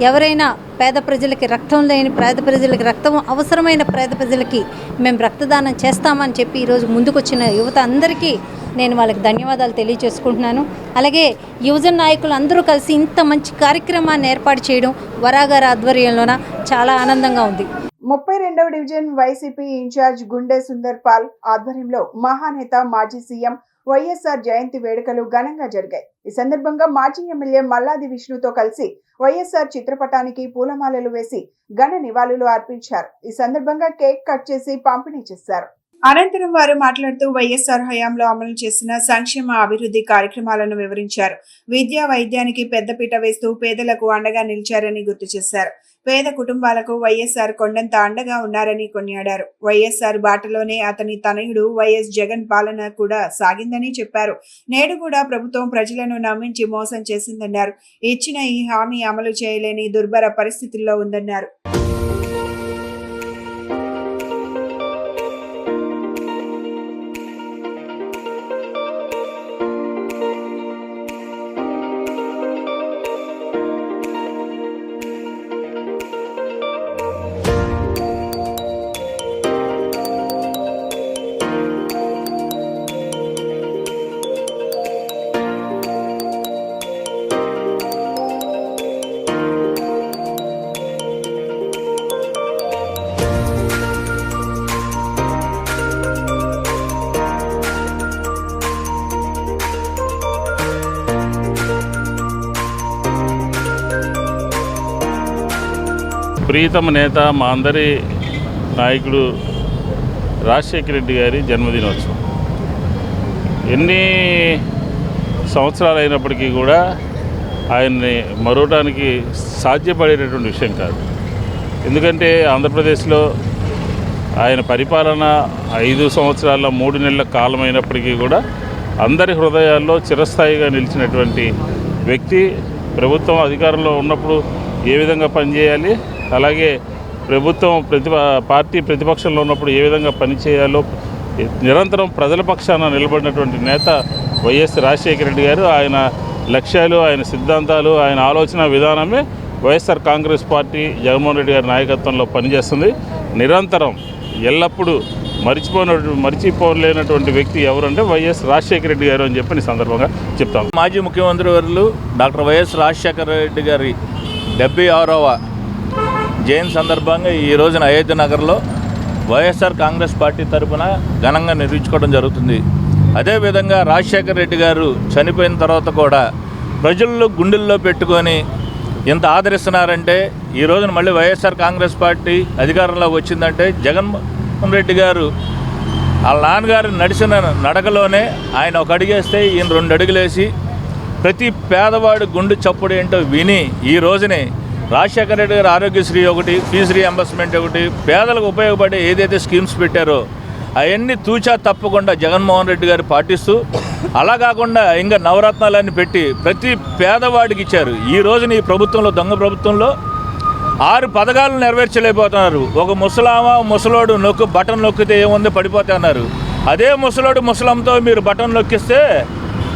ఎవరైనా పేద ప్రజలకి రక్తం లేని పేద ప్రజలకి రక్తం అవసరమైన పేద ప్రజలకి మేము రక్తదానం చేస్తామని చెప్పి ఈరోజు ముందుకొచ్చిన యువత అందరికీ నేను వాళ్ళకి ధన్యవాదాలు తెలియజేసుకుంటున్నాను. అలాగే యువజన నాయకులు అందరూ కలిసి ఇంత మంచి కార్యక్రమాన్ని ఏర్పాటు చేయడం వరాగారి ఆధ్వర్యంలోన చాలా ఆనందంగా ఉంది. 32వ డివిజన్ వైసీపీ ఇన్ఛార్జ్ గుండె సుందర్ పాల్ ఆధ్వర్యంలో మహానేత మాజీ సీఎం వైఎస్ఆర్ జయంతి వేడుకలు ఘనంగా జరిగాయి. ఈ సందర్భంగా మాజీ ఎమ్మెల్యే మల్లాది విష్ణుతో కలిసి వైఎస్ఆర్ చిత్రపటానికి పూలమాలలు వేసి ఘన నివాళులు అర్పించారు. ఈ సందర్భంగా కేక్ కట్ చేసి పంపిణీ చేశారు. అనంతరం వారు మాట్లాడుతూ వైఎస్ఆర్ హయాంలో అమలు చేసిన సంక్షేమ అభివృద్ధి కార్యక్రమాలను వివరించారు. విద్యా వైద్యానికి పెద్దపీట వేస్తూ పేదలకు అండగా నిలిచారని గుర్తు చేశారు. పేద కుటుంబాలకు వైఎస్ఆర్ కొండంత అండగా ఉన్నారని కొనియాడారు. వైఎస్ఆర్ బాటలోనే అతని తనయుడు వైఎస్ జగన్ పాలన కూడా సాగిందని చెప్పారు. నేడు కూడా ప్రభుత్వం ప్రజలను నమ్మించి మోసం చేసిందన్నారు. ఇచ్చిన ఈ హామీ అమలు చేయలేని దుర్భర పరిస్థితుల్లో ఉందన్నారు. ప్రీతమ నేత, మా అందరి నాయకుడు రాజశేఖర రెడ్డి గారి జన్మదినోత్సవం. ఎన్ని సంవత్సరాలు అయినప్పటికీ కూడా ఆయన్ని మరవటానికి సాధ్యపడేటటువంటి విషయం కాదు. ఎందుకంటే ఆంధ్రప్రదేశ్లో ఆయన పరిపాలన 5 సంవత్సరాల 3 నెలల కాలం అయినప్పటికీ కూడా అందరి హృదయాల్లో చిరస్థాయిగా నిలిచినటువంటి వ్యక్తి. ప్రభుత్వం అధికారంలో ఉన్నప్పుడు ఏ విధంగా పనిచేయాలి, అలాగే ప్రభుత్వం పార్టీ ప్రతిపక్షంలో ఉన్నప్పుడు ఏ విధంగా పనిచేయాలో నిరంతరం ప్రజల పక్షాన నిలబడినటువంటి నేత వైఎస్ రాజశేఖర రెడ్డి గారు. ఆయన లక్ష్యాలు, ఆయన సిద్ధాంతాలు, ఆయన ఆలోచన విధానమే వైఎస్ఆర్ కాంగ్రెస్ పార్టీ జగన్మోహన్ రెడ్డి గారి నాయకత్వంలో పనిచేస్తుంది. నిరంతరం ఎల్లప్పుడూ మరిచిపోలేనటువంటి వ్యక్తి ఎవరంటే వైఎస్ రాజశేఖర రెడ్డి గారు అని చెప్పి ఈ సందర్భంగా చెప్తాం. మాజీ ముఖ్యమంత్రి వర్యులు డాక్టర్ వైఎస్ రాజశేఖర రెడ్డి గారి 76వ జయంతి సందర్భంగా ఈ రోజున అయోధ్య నగర్లో వైఎస్ఆర్ కాంగ్రెస్ పార్టీ తరఫున ఘనంగా నిర్వహించుకోవడం జరుగుతుంది. అదేవిధంగా రాజశేఖర రెడ్డి గారు చనిపోయిన తర్వాత కూడా ప్రజల్లో గుండెల్లో పెట్టుకొని ఎంత ఆదరిస్తున్నారంటే, ఈ రోజున మళ్ళీ వైఎస్ఆర్ కాంగ్రెస్ పార్టీ అధికారంలోకి వచ్చిందంటే జగన్మోహన్ రెడ్డి గారు వాళ్ళ నాన్నగారు నడిచిన నడకలోనే ఆయన ఒక అడుగేస్తే ఈయన 2 అడుగులేసి ప్రతి పేదవాడు గుండె చప్పుడు ఏంటో విని ఈ రోజునే రాజశేఖర రెడ్డి గారు ఆరోగ్యశ్రీ ఒకటి, ఫీజు రీఎంబర్స్మెంట్ ఒకటి, పేదలకు ఉపయోగపడే ఏదైతే స్కీమ్స్ పెట్టారో అవన్నీ తూచా తప్పకుండా జగన్మోహన్ రెడ్డి గారు పాటిస్తూ, అలా కాకుండా ఇంకా నవరత్నాలన్నీ పెట్టి ప్రతి పేదవాడికి ఇచ్చారు. ఈ రోజున ఈ ప్రభుత్వంలో, దొంగ ప్రభుత్వంలో 6 పథకాలు నెరవేర్చలేకపోతున్నారు. ఒక ముసలోడు బటన్ నొక్కితే ఏముంది పడిపోతే అన్నారు. అదే ముసలంతో మీరు బటన్ నొక్కిస్తే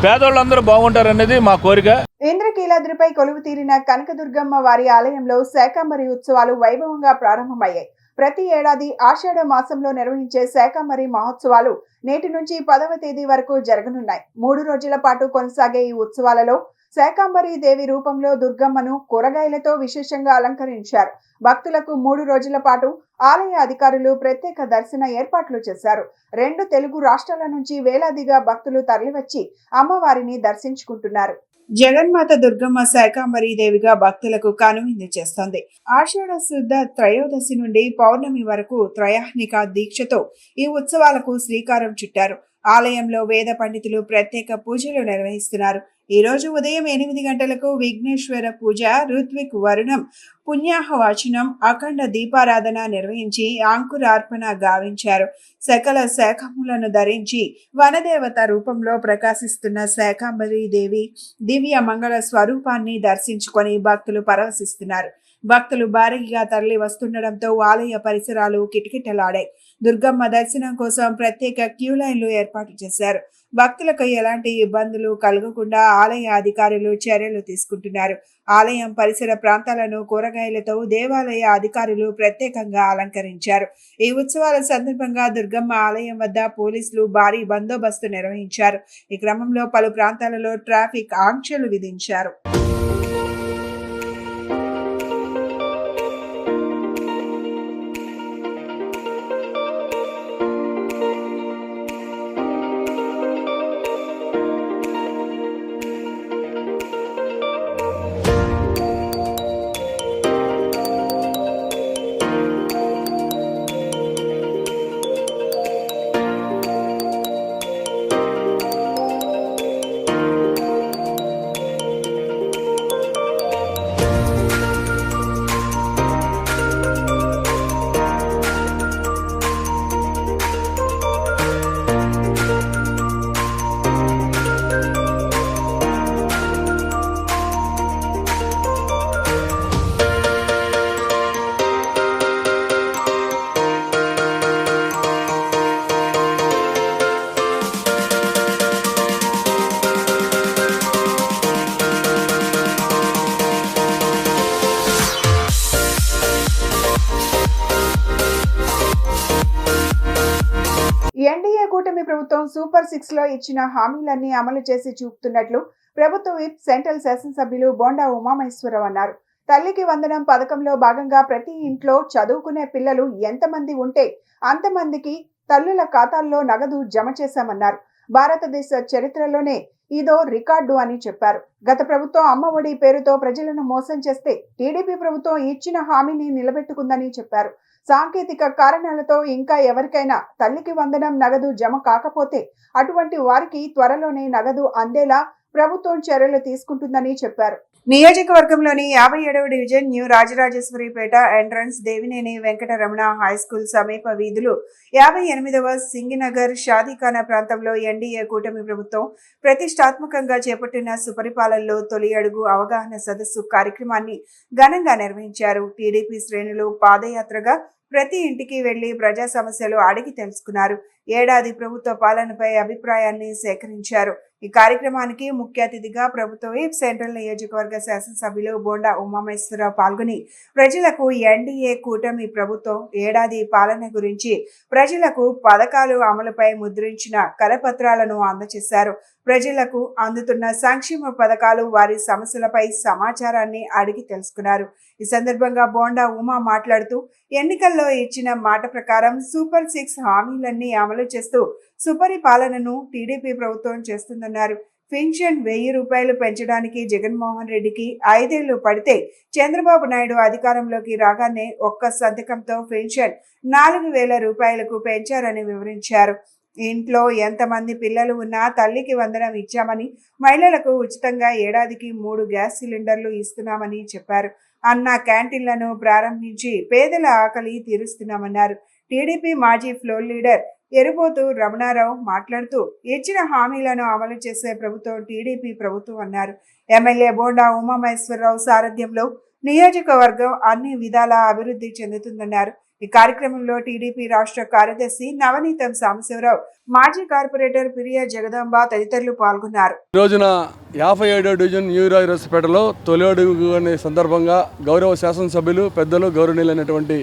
పేదోళ్ళందరూ బాగుంటారనేది మా కోరిక. ఇంద్రకీలాద్రిపై కొలువు తీరిన కనకదుర్గమ్మ వారి ఆలయంలో శాకంబరి ఉత్సవాలు వైభవంగా ప్రారంభమయ్యాయి. ప్రతి ఏడాది ఆషాఢ మాసంలో నిర్వహించే శాకంబరి మహోత్సవాలు నేటి నుంచి 10వ తేదీ వరకు జరగనున్నాయి. 3 రోజుల పాటు కొనసాగే ఈ ఉత్సవాలలో శాకంబరి దేవి రూపంలో దుర్గమ్మను కూరగాయలతో విశేషంగా అలంకరించారు. భక్తులకు 3 రోజుల పాటు ఆలయ అధికారులు ప్రత్యేక దర్శన ఏర్పాట్లు చేశారు. 2 తెలుగు రాష్ట్రాల నుంచి వేలాదిగా భక్తులు తరలివచ్చి అమ్మవారిని దర్శించుకుంటున్నారు. జగన్మాత దుర్గమ్మ శాకంబరి దేవిగా భక్తులకు కనువిందు చేస్తోంది. ఆషాఢ శుద్ధ త్రయోదశి నుండి పౌర్ణమి వరకు త్రయాహ్నిక దీక్షతో ఈ ఉత్సవాలకు శ్రీకారం చుట్టారు. ఆలయంలో వేద పండితులు ప్రత్యేక పూజలు నిర్వహిస్తున్నారు. ఈ రోజు ఉదయం 8 గంటలకు విఘ్నేశ్వర పూజ, ఋత్విక్ వరుణం, పుణ్యాహవాచనం, అఖండ దీపారాధన నిర్వహించి అంకురార్పణ గావించారు. సకల శాఖములను ధరించి వనదేవత రూపంలో ప్రకాశిస్తున్న శాకంబరి దేవి దివ్య మంగళ స్వరూపాన్ని దర్శించుకొని భక్తులు పరవశిస్తున్నారు. భక్తులు భారీగా తరలి వస్తుండటంతో ఆలయ పరిసరాలు కిటకిటలాడాయి. దుర్గమ్మ దర్శనం కోసం ప్రత్యేక క్యూ లైన్లు ఏర్పాటు చేశారు. భక్తులకు ఎలాంటి ఇబ్బందులు కలగకుండా ఆలయ అధికారులు చర్యలు తీసుకుంటున్నారు. ఆలయం పరిసర ప్రాంతాలను కూరగాయలతో దేవాలయ అధికారులు ప్రత్యేకంగా అలంకరించారు. ఈ ఉత్సవాల సందర్భంగా దుర్గమ్మ ఆలయం వద్ద పోలీసులు భారీ బందోబస్తు నిర్వహించారు. ఈ క్రమంలో పలు ప్రాంతాలలో ట్రాఫిక్ ఆంక్షలు విధించారు. ఎన్డీఏ కూటమి ప్రభుత్వం సూపర్ 6 లో ఇచ్చిన హామీలన్నీ అమలు చేసి చూపుతున్నట్లు ప్రభుత్వ విప్ సెంట్రల్ శాసనసభ్యులు బోండా ఉమామహేశ్వరరావు అన్నారు. తల్లికి వందనం పథకంలో భాగంగా ప్రతి ఇంట్లో చదువుకునే పిల్లలు ఎంతమంది ఉంటే అంతమందికి తల్లుల ఖాతాల్లో నగదు జమ చేశామన్నారు. భారతదేశ చరిత్రలోనే ఇదో రికార్డు అని చెప్పారు. గత ప్రభుత్వం అమ్మ ఒడి పేరుతో ప్రజలను మోసం చేస్తే టీడీపీ ప్రభుత్వం ఇచ్చిన హామీని నిలబెట్టుకుందని చెప్పారు. సాంకేతిక కారణాలతో ఇంకా ఎవరికైనా తల్లికి వందనం నగదు జమ కాకపోతే అటువంటి వారికి త్వరలోనే నగదు అందేలా ప్రభుత్వం చర్యలు తీసుకుంటుందని చెప్పారు. నియోజకవర్గంలోని 57వ division new Rajarajeswaripeta entrance Devineni Venkataramana high school సమీప వీధులు 58వ సింగినగర్ షాదీఖానా ప్రాంతంలో ఎన్డీఏ కూటమి ప్రభుత్వం ప్రతిష్టాత్మకంగా చేపట్టిన సుపరిపాలనలో తొలి అడుగు అవగాహన సదస్సు కార్యక్రమాన్ని ఘనంగా నిర్వహించారు. టీడీపీ శ్రేణులు పాదయాత్రగా ప్రతి ఇంటికి వెళ్లి ప్రజా సమస్యలు అడిగి తెలుసుకున్నారు. ఏడాది ప్రభుత్వ పాలనపై అభిప్రాయాన్ని సేకరించారు. ఈ కార్యక్రమానికి ముఖ్య అతిథిగా ప్రభుత్వ విప్ సెంట్రల్ నియోజకవర్గ శాసనసభ్యులు బోండా ఉమామహేశ్వరరావు పాల్గొని ప్రజలకు ఎన్డీఏ కూటమి ప్రభుత్వం ఏడాది పాలన గురించి, ప్రజలకు పథకాలు అమలుపై ముద్రించిన కరపత్రాలను అందజేశారు. ప్రజలకు అందుతున్న సంక్షేమ పథకాలు, వారి సమస్యలపై సమాచారాన్ని అడిగి తెలుసుకున్నారు. ఈ సందర్భంగా బోండా ఉమా మాట్లాడుతూ ఎన్నికల్లో ఇచ్చిన మాట ప్రకారం సూపర్ 6 హామీలన్నీ అమలు చేస్తూ సుపరిపాలనను టీడీపీ ప్రభుత్వం చేస్తుందన్నారు. పెన్షన్ 1000 రూపాయలు పెంచడానికి జగన్మోహన్ రెడ్డికి 5 ఏళ్లు పడితే చంద్రబాబు నాయుడు అధికారంలోకి రాగానే ఒక్క సంతకంతో పెన్షన్ 4000 రూపాయలకు పెంచారని వివరించారు. ఇంట్లో ఎంతమంది పిల్లలు ఉన్నా తల్లికి వందనం ఇచ్చామని, మహిళలకు ఉచితంగా ఏడాదికి 3 గ్యాస్ సిలిండర్లు ఇస్తున్నామని చెప్పారు. అన్న క్యాంటీన్లను ప్రారంభించి పేదల ఆకలి తీరుస్తున్నామన్నారు. టీడీపీ మాజీ ఫ్లోర్ లీడర్ ఎరుబోతు రమణారావు మాట్లాడుతూ ఇచ్చిన హామీలను అమలు చేసే ప్రభుత్వం టీడీపీ ప్రభుత్వం అన్నారు. ఎమ్మెల్యే బోండా ఉమామహేశ్వరరావు సారథ్యంలో నియోజకవర్గం అన్ని విధాల అభివృద్ధి చెందుతుందన్నారు. ఈ కార్యక్రమంలో టీడీపీ రాష్ట్ర కార్యదర్శి నవనీతం సాంబశివరావు, మాజీ కార్పొరేటర్ పిరియా జగదాంబ తదితరులు పాల్గొన్నారు. ఈ రోజున 57వ డివిజన్ న్యూ రాజపేటలో తొలి అడుగు అనే సందర్భంగా గౌరవ శాసనసభ్యులు పెద్దలు గౌరవనీయులైనటువంటి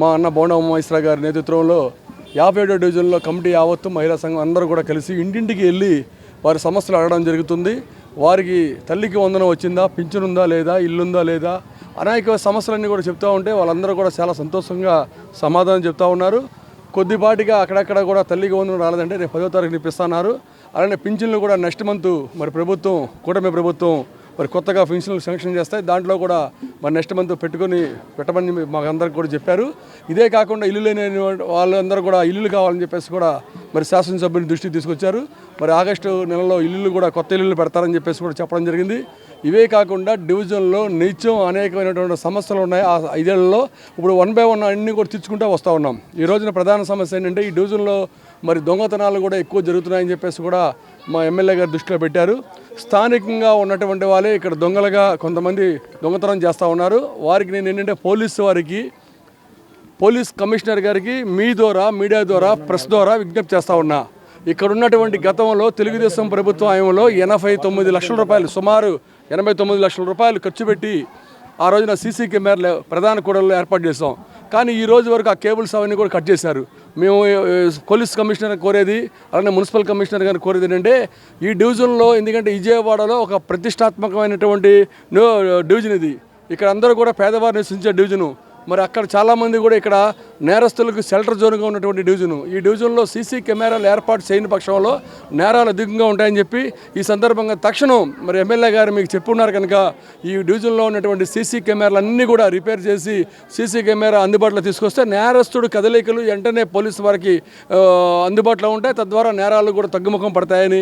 మా అన్న బోండా ఉమామహేశ్వర గారి నేతృత్వంలో 57వ డివిజన్లో కమిటీ యావత్తు మహిళా సంఘం అందరూ కూడా కలిసి ఇంటింటికి వెళ్ళి వారి సమస్యలు అడగడం జరుగుతుంది. వారికి తల్లికి వందనం వచ్చిందా, పింఛను ఉందా లేదా, ఇల్లుందా లేదా, అనేక సమస్యలన్నీ కూడా చెప్తూ ఉంటే వాళ్ళందరూ కూడా చాలా సంతోషంగా సమాధానం చెప్తూ ఉన్నారు. కొద్దిపాటిగా అక్కడక్కడ కూడా తల్లికి వందనం రాలేదంటే రేపు 10వ తారీఖున ఇప్పిస్తున్నారు. అలానే పింఛన్లు కూడా నెక్స్ట్ మంత్ మరి ప్రభుత్వం, కూటమి ప్రభుత్వం మరి కొత్తగా పింఛన్లు శాంక్షన్ చేస్తాయి. దాంట్లో కూడా మరి నెక్స్ట్ మంత్ పెట్టమని మాకు అందరికి కూడా చెప్పారు. ఇదే కాకుండా ఇల్లు లేని వాళ్ళందరూ కూడా ఇల్లులు కావాలని చెప్పేసి కూడా మరి శాసనసభ్యుని దృష్టికి తీసుకొచ్చారు. మరి ఆగస్టు నెలలో ఇల్లులు కూడా కొత్త ఇల్లులు పెడతారని చెప్పేసి కూడా చెప్పడం జరిగింది. ఇవే కాకుండా డివిజన్లో నిత్యం అనేకమైనటువంటి సమస్యలు ఉన్నాయి. ఆ 5 ఏళ్లలో ఇప్పుడు 1 by 1 అన్నీ కూడా తెచ్చుకుంటూ వస్తూ ఉన్నాం. ఈ రోజున ప్రధాన సమస్య ఏంటంటే ఈ డివిజన్లో మరి దొంగతనాలు కూడా ఎక్కువ జరుగుతున్నాయని చెప్పేసి కూడా మా ఎమ్మెల్యే గారు దృష్టిలో పెట్టారు. స్థానికంగా ఉన్నటువంటి వాళ్ళే ఇక్కడ దొంగలుగా కొంతమంది దొంగతనం చేస్తూ ఉన్నారు. వారికి నేను ఏంటంటే పోలీస్ కమిషనర్ గారికి మీ ద్వారా, మీడియా ద్వారా, ప్రెస్ ద్వారా విజ్ఞప్తి చేస్తూ ఉన్నా. ఇక్కడ ఉన్నటువంటి గతంలో తెలుగుదేశం ప్రభుత్వం హయాంలో 89 లక్షల రూపాయలు, సుమారు 89 లక్షల రూపాయలు ఖర్చు పెట్టి ఆ రోజున సీసీ కెమెరాలు ప్రధాన కూడల్లో ఏర్పాటు చేసాం. కానీ ఈ రోజు వరకు ఆ కేబుల్స్ అవన్నీ కూడా కట్ చేశారు. మేము పోలీస్ కమిషనర్ కోరేది, అలానే మున్సిపల్ కమిషనర్ గారిని కోరేది ఏంటంటే ఈ డివిజన్లో, ఎందుకంటే విజయవాడలో ఒక ప్రతిష్టాత్మకమైనటువంటి డివిజన్ ఇది. ఇక్కడ అందరూ కూడా పేదవారు నివసించే డివిజను. మరి అక్కడ చాలామంది కూడా ఇక్కడ నేరస్తులకు షెల్టర్ జోన్గా ఉన్నటువంటి డివిజను. ఈ డివిజన్లో సీసీ కెమెరాలు ఏర్పాటు చేయని పక్షంలో నేరాలు అధికంగా ఉంటాయని చెప్పి ఈ సందర్భంగా తక్షణం మరి ఎమ్మెల్యే గారు మీకు చెప్పున్నారు కనుక ఈ డివిజన్లో ఉన్నటువంటి సీసీ కెమెరాలు అన్నీ కూడా రిపేర్ చేసి సీసీ కెమెరా అందుబాటులో తీసుకొస్తే నేరస్తుడు కదలికలు వెంటనే పోలీసు వారికి అందుబాటులో ఉంటాయి. తద్వారా నేరాలు కూడా తగ్గుముఖం పడతాయని.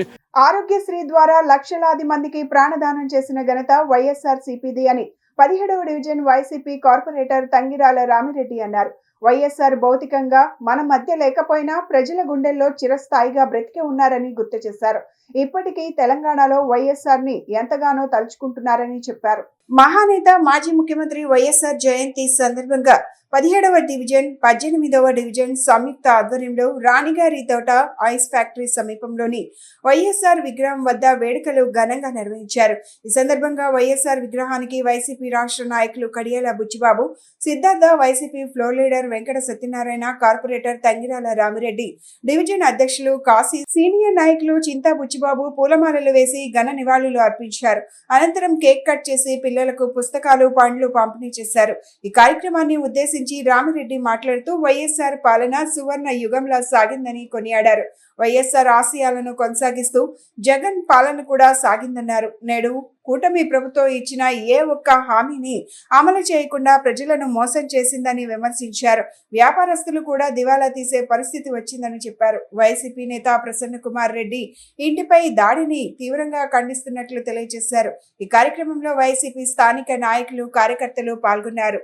ఆరోగ్యశ్రీ ద్వారా లక్షలాది మందికి ప్రాణదానం చేసిన ఘనత వైఎస్ఆర్సీపీది అని 17వ division YCP corporator Thangirala Ramireddy అన్నారు. వైఎస్ఆర్ భౌతికంగా మన మధ్య లేకపోయినా ప్రజల గుండెల్లో చిరస్థాయిగా బ్రతికే ఉన్నారని గుర్తు చేశారు. ఇప్పటికీ తెలంగాణలో వైఎస్ఆర్ ని ఎంతగానో తలుచుకుంటున్నారని చెప్పారు. మహానేత మాజీ ముఖ్యమంత్రి వైఎస్ఆర్ జయంతి సందర్భంగా 17వ డివిజన్ 18వ డివిజన్ సంయుక్త ఆధ్వర్యంలో రాణిగారి తోట ఐస్ ఫ్యాక్టరీ సమీపంలోని వైఎస్ఆర్ విగ్రహం వద్ద వేడుకలు ఘనంగా నిర్వహించారు. ఈ సందర్భంగా వైఎస్ఆర్ విగ్రహానికి వైసీపీ రాష్ట్ర నాయకులు Kadiyala Buchibabu, Siddhartha, YCP floor leader Venkata Satyanarayana, corporator Thangirala Ramireddy, division అధ్యక్షులు కాశీ, సీనియర్ నాయకులు చింతా బుచ్చిబాబు పూలమాలలు వేసి ఘన నివాళులు అర్పించారు. అనంతరం కేక్ కట్ చేసి పిల్లలకు పుస్తకాలు, పండ్లు పంపిణీ చేశారు. ఈ కార్యక్రమాన్ని ఉద్దేశించి రామిరెడ్డి మాట్లాడుతూ వైఎస్ఆర్ పాలన సువర్ణ యుగంలా సాగిందని కొనియాడారు. వైఎస్ఆర్ ఆశయాలను కొనసాగిస్తూ జగన్ పాలన కూడా సాగిందన్నారు. నేడు కూటమి ప్రభుత్వం ఇచ్చిన ఏ ఒక్క హామీని అమలు చేయకుండా ప్రజలను మోసం చేసిందని విమర్శించారు. వ్యాపారస్తులు కూడా దివాలా తీసే పరిస్థితి వచ్చిందని చెప్పారు. వైసీపీ నేత ప్రసన్న కుమార్ రెడ్డి ఇంటిపై దాడిని తీవ్రంగా ఖండిస్తున్నట్లు తెలియజేశారు. ఈ కార్యక్రమంలో వైసీపీ స్థానిక నాయకులు, కార్యకర్తలు పాల్గొన్నారు.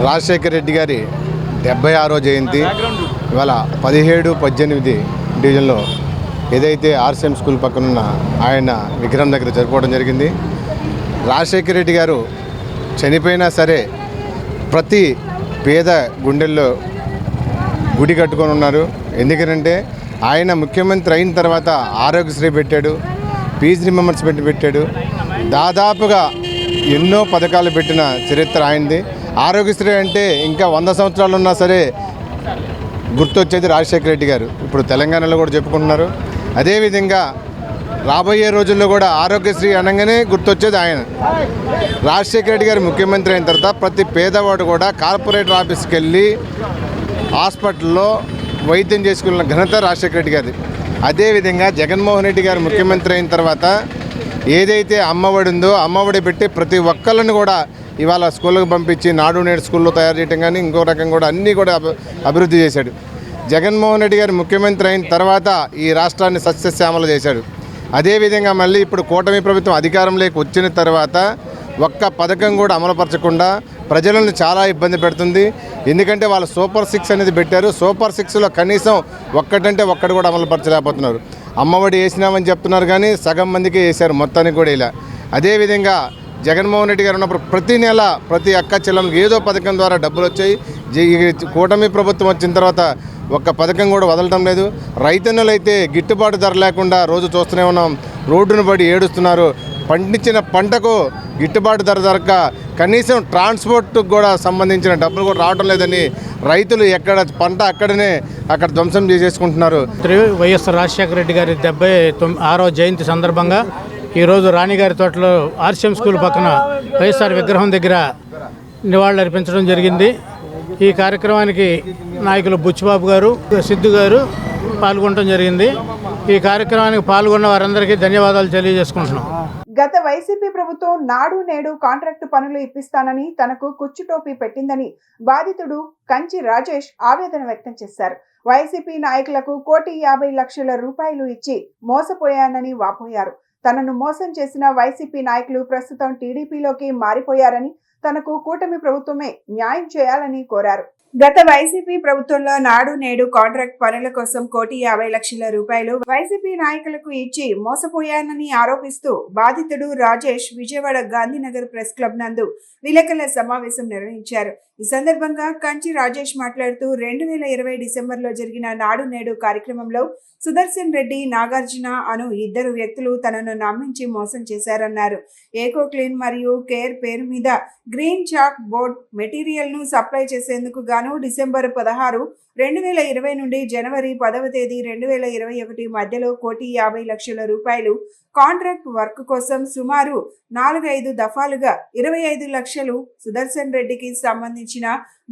రాజశేఖర రెడ్డి గారి 76వ జయంతి ఇవాళ 17, 18 డివిజన్లో ఏదైతే ఆర్సీఎం స్కూల్ పక్కనున్న ఆయన విగ్రహం దగ్గర జరుపుకోవడం జరిగింది. రాజశేఖర రెడ్డి గారు చనిపోయినా సరే ప్రతి పేద గుండెల్లో గుడి కట్టుకొని ఉన్నారు. ఎందుకంటే ఆయన ముఖ్యమంత్రి అయిన తర్వాత ఆరోగ్యశ్రీ పెట్టాడు, ఫీజు రిమెంబర్స్మెంట్ పెట్టాడు. దాదాపుగా ఎన్నో పథకాలు పెట్టిన చరిత్ర ఆయనది. ఆరోగ్యశ్రీ అంటే ఇంకా 100 సంవత్సరాలు ఉన్నా సరే గుర్తొచ్చేది రాజశేఖర రెడ్డి గారు. ఇప్పుడు తెలంగాణలో కూడా చెప్పుకుంటున్నారు. అదేవిధంగా రాబోయే రోజుల్లో కూడా ఆరోగ్యశ్రీ అనగానే గుర్తొచ్చేది ఆయన. రాజశేఖర రెడ్డి గారు ముఖ్యమంత్రి అయిన తర్వాత ప్రతి పేదవాడు కూడా కార్పొరేటర్ ఆఫీస్కి వెళ్ళి హాస్పిటల్లో వైద్యం చేసుకున్న ఘనత రాజశేఖర రెడ్డి గారిది. అదేవిధంగా జగన్మోహన్ రెడ్డి గారు ముఖ్యమంత్రి అయిన తర్వాత ఏదైతే అమ్మఒడి ఉందో అమ్మఒడి పెట్టి ప్రతి ఒక్కళ్ళని కూడా ఇవాళ స్కూళ్ళకు పంపించి నాడు నేడు స్కూల్లో తయారు చేయడం కానీ ఇంకో రకం కూడా అన్నీ కూడా అభివృద్ధి చేశాడు. జగన్మోహన్ రెడ్డి గారు ముఖ్యమంత్రి అయిన తర్వాత ఈ రాష్ట్రాన్ని సస్యశ్యామల చేశాడు. అదేవిధంగా మళ్ళీ ఇప్పుడు కూటమి ప్రభుత్వం అధికారంలోకి వచ్చిన తర్వాత ఒక్క పథకం కూడా అమలుపరచకుండా ప్రజలను చాలా ఇబ్బంది పెడుతుంది. ఎందుకంటే వాళ్ళు సూపర్ 6 అనేది పెట్టారు. సూపర్ 6లో కనీసం ఒక్కటంటే ఒక్కటి కూడా అమలుపరచలేకపోతున్నారు. అమ్మఒడి వేసినామని చెప్తున్నారు కానీ సగం మందికి వేశారు, మొత్తానికి కూడా ఇలా. అదేవిధంగా జగన్మోహన్ రెడ్డి గారు ఉన్నప్పుడు ప్రతి నెల ప్రతి అక్క చెల్లెలకు ఏదో పథకం ద్వారా డబ్బులు వచ్చాయి. కూటమి ప్రభుత్వం వచ్చిన తర్వాత ఒక్క పథకం కూడా వదలటం లేదు. రైతన్నులు అయితే గిట్టుబాటు ధర లేకుండా రోజు చూస్తూనే ఉన్నాం, రోడ్డును పడి ఏడుస్తున్నారు. పండించిన పంటకు గిట్టుబాటు ధర దొరక కనీసం ట్రాన్స్పోర్ట్కు కూడా సంబంధించిన డబ్బులు కూడా రావడం లేదని రైతులు ఎక్కడ పంట అక్కడ ధ్వంసం చేసేసుకుంటున్నారు. వైఎస్ రాజశేఖర రెడ్డి గారి 76వ జయంతి సందర్భంగా ఈరోజు రాణిగారి తోటలో ఆర్సీఎం స్కూల్ పక్కన వైఎస్ఆర్ విగ్రహం దగ్గర నివాళులు అర్పించడం జరిగింది. ఈ కార్యక్రమానికి నాయకులు బుచ్చిబాబు గారు, సిద్ధు గారు పాల్గొనడం జరిగింది. ఈ కార్యక్రమానికి పాల్గొన్న వారందరికీ ధన్యవాదాలు తెలియజేసుకుంటున్నాం. గత వైసీపీ ప్రభుత్వం నాడు నేడు కాంట్రాక్టు పనులు ఇప్పిస్తానని తనకు కుచ్చుటోపీ పెట్టిందని బాధితుడు కంచి రాజేష్ ఆవేదన వ్యక్తం చేశారు. వైసీపీ నాయకులకు 1,50,00,000 రూపాయలు ఇచ్చి మోసపోయానని వాపోయారు. తనను మోసం చేసిన వైసీపీ నాయకులు ప్రస్తుతం టీడీపీలోకి మారిపోయారని, తనకు కూటమి ప్రభుత్వమే న్యాయం చేయాలని కోరారు. గత వైసీపీ ప్రభుత్వంలో నాడు నేడు కాంట్రాక్ట్ పనుల కోసం 1,50,00,000 రూపాయలు వైసీపీ నాయకులకు ఇచ్చి మోసపోయానని ఆరోపిస్తూ బాధితుడు రాజేష్ విజయవాడ గాంధీనగర్ ప్రెస్ క్లబ్ నందు విలేకరుల సమావేశం నిర్వహించారు. ఈ సందర్భంగా కంచి రాజేష్ మాట్లాడుతూ 2020 డిసెంబర్లో జరిగిన నాడు నేడు కార్యక్రమంలో సుదర్శన్ రెడ్డి, నాగార్జున అను 2 వ్యక్తులు తనను నమ్మించి మోసం చేశారన్నారు. ఏకో క్లీన్ మరియు కేర్ పేరు మీద గ్రీన్ చాక్ బోర్డ్ మెటీరియల్ ను సప్లై చేసేందుకు గాను డిసెంబర్ 16, 2020 నుండి జనవరి 10వ తేదీ 2021 మధ్యలో 1,50,00,000 రూపాయలు కాంట్రాక్ట్ వర్క్ కోసం సుమారు 4-5 దఫాలుగా 25 లక్షలు సుదర్శన్ రెడ్డికి సంబంధించిన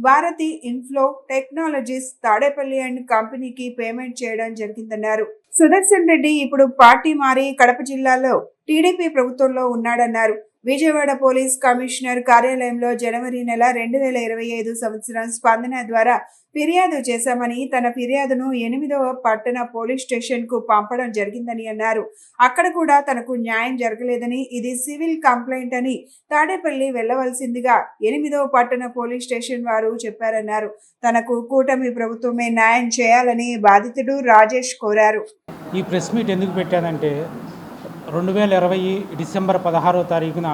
Bharathi inflow technologies Tadepalli and కంపెనీకి పేమెంట్ చేయడం జరిగిందన్నారు. సుదర్శన్ రెడ్డి ఇప్పుడు పార్టీ మారి కడప జిల్లాలో టీడీపీ ప్రభుత్వంలో ఉన్నాడన్నారు. విజయవాడ పోలీస్ కమిషనర్ కార్యాలయంలో జనవరి నెల 2025 సంవత్సరం స్పందన ద్వారా ఫిర్యాదు చేశామని, తన ఫిర్యాదును 8వ పట్టణ పోలీస్ స్టేషన్ కు పంపడం జరిగిందని అన్నారు. అక్కడ కూడా తనకు న్యాయం జరగలేదని, ఇది సివిల్ కంప్లైంట్ అని తాడేపల్లి వెళ్లవలసిందిగా 8వ పట్టణ పోలీస్ స్టేషన్ వారు చెప్పారన్నారు. తనకు కూటమి ప్రభుత్వమే న్యాయం చేయాలని బాధితుడు రాజేష్ కోరారు. ఈ ప్రెస్ మీట్ ఎందుకు పెట్టానంటే 2020 డిసెంబర్ 16వ తారీఖున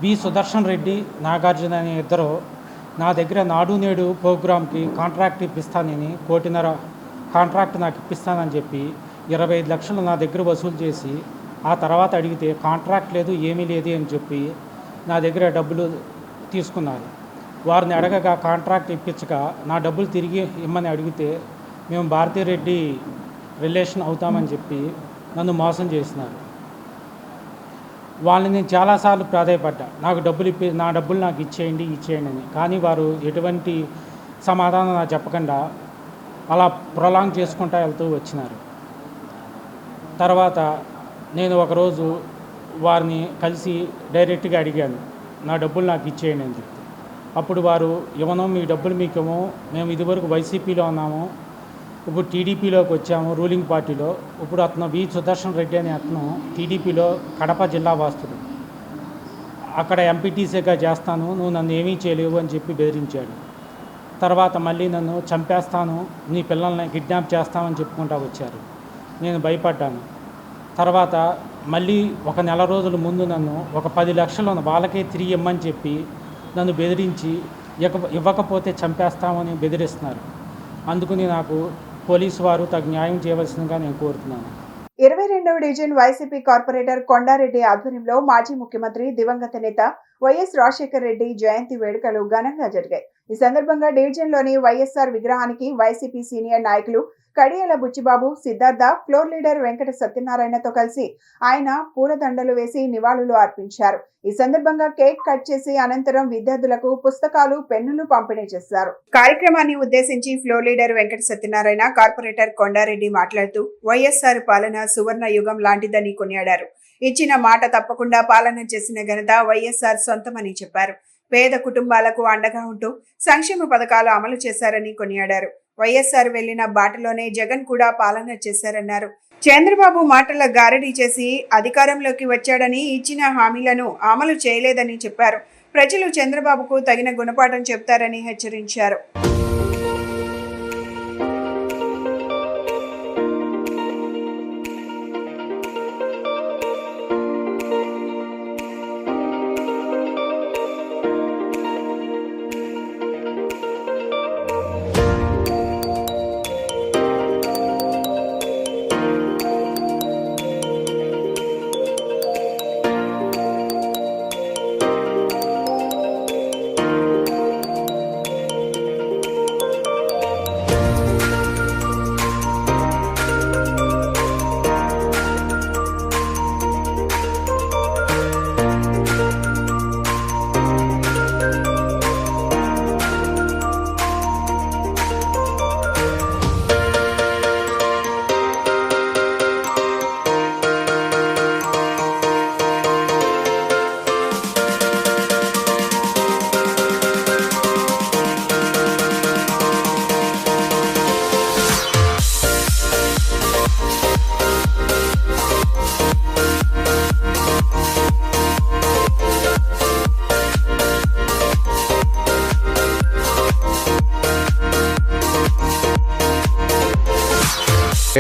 బి సుదర్శన్ రెడ్డి, నాగార్జున అనే 2 నా దగ్గర నాడు నేడు ప్రోగ్రామ్కి కాంట్రాక్ట్ ఇప్పిస్తానని 1,50,00,000 కాంట్రాక్ట్ నాకు ఇప్పిస్తానని చెప్పి 25 లక్షలు నా దగ్గర వసూలు చేసి, ఆ తర్వాత అడిగితే కాంట్రాక్ట్ లేదు, ఏమీ లేదు అని చెప్పి నా దగ్గర డబ్బులు తీసుకున్నారు. వారిని అడగగా కాంట్రాక్ట్ ఇప్పించక నా డబ్బులు తిరిగి ఇమ్మని అడిగితే మేము భారతీరెడ్డి రిలేషన్ అవుతామని చెప్పి నన్ను మోసం చేసినారు. వాళ్ళని నేను చాలాసార్లు ప్రాధాయపడ్డా, నా డబ్బులు నాకు ఇచ్చేయండి అని. కానీ వారు ఎటువంటి సమాధానం నాకు చెప్పకుండా అలా ప్రొలాంగ్ చేసుకుంటూ వెళ్తూ వచ్చినారు. తర్వాత నేను ఒకరోజు వారిని కలిసి డైరెక్ట్గా అడిగాను, నా డబ్బులు నాకు ఇచ్చేయండి అని చెప్పి. అప్పుడు వారు ఇవ్వను, మీ డబ్బులు మీకేమో, మేము ఇదివరకు వైసీపీలో ఉన్నాము, ఇప్పుడు టీడీపీలోకి వచ్చాము రూలింగ్ పార్టీలో. ఇప్పుడు అతను వి సుదర్శన్ రెడ్డి అనే అతను టీడీపీలో కడప జిల్లా వాస్తుడు, అక్కడ ఎంపీటీసీగా చేస్తాను, నువ్వు నన్ను ఏమీ చేయలేవు అని చెప్పి బెదిరించాడు. తర్వాత మళ్ళీ నన్ను చంపేస్తాను, నీ పిల్లల్ని కిడ్నాప్ చేస్తామని చెప్పుకుంటూ వచ్చారు. నేను భయపడ్డాను. తర్వాత మళ్ళీ 1 నెల రోజుల ముందు నన్ను 10 లక్షలు వాళ్ళకే తిరిగి ఇమ్మని చెప్పి నన్ను బెదిరించి ఇవ్వకపోతే చంపేస్తామని బెదిరిస్తున్నారు. అందుకని నాకు పోలీసు వారు తగు న్యాయం చేయవలసిందిగా నేను కోరుతున్నాను. 22వ డివిజన్ వైసీపీ కార్పొరేటర్ కొండారెడ్డి ఆధ్వర్యంలో మాజీ ముఖ్యమంత్రి దివంగత నేత వైఎస్ రాజశేఖర రెడ్డి జయంతి వేడుకలు ఘనంగా జరిగాయి. ఈ సందర్భంగా డివిజన్లోని వైఎస్ఆర్ విగ్రహానికి వైసీపీ సీనియర్ నాయకులు కడియాల బుచ్చిబాబు, సిద్ధార్థ, ఫ్లోర్ లీడర్ వెంకట సత్యనారాయణతో కలిసి ఆయన పూలదండలు వేసి నివాళులు అర్పించారు. ఈ సందర్భంగా కేక్ కట్ చేసి అనంతరం విద్యార్థులకు పుస్తకాలు, పెన్నులు పంపిణీ చేశారు. కార్యక్రమాన్ని ఉద్దేశించి floor leader Venkata Satyanarayana, corporator Kondareddy మాట్లాడుతూ వైఎస్ఆర్ పాలన సువర్ణ యుగం లాంటిదని కొనియాడారు. ఇచ్చిన మాట తప్పకుండా పాలన చేసిన ఘనత వైఎస్ఆర్ సొంతమని చెప్పారు. పేద కుటుంబాలకు అండగా ఉంటూ సంక్షేమ పథకాలు అమలు చేశారని కొనియాడారు. వైఎస్ఆర్ వెళ్లిన బాటలోనే జగన్ కూడా పాలన చేశారన్నారు. చంద్రబాబు మాటల గారడీ చేసి అధికారంలోకి వచ్చాడని ఇచ్చిన హామీలను అమలు చేయలేదని చెప్పారు. ప్రజలు చంద్రబాబుకు తగిన గుణపాఠం చెప్తారని హెచ్చరించారు.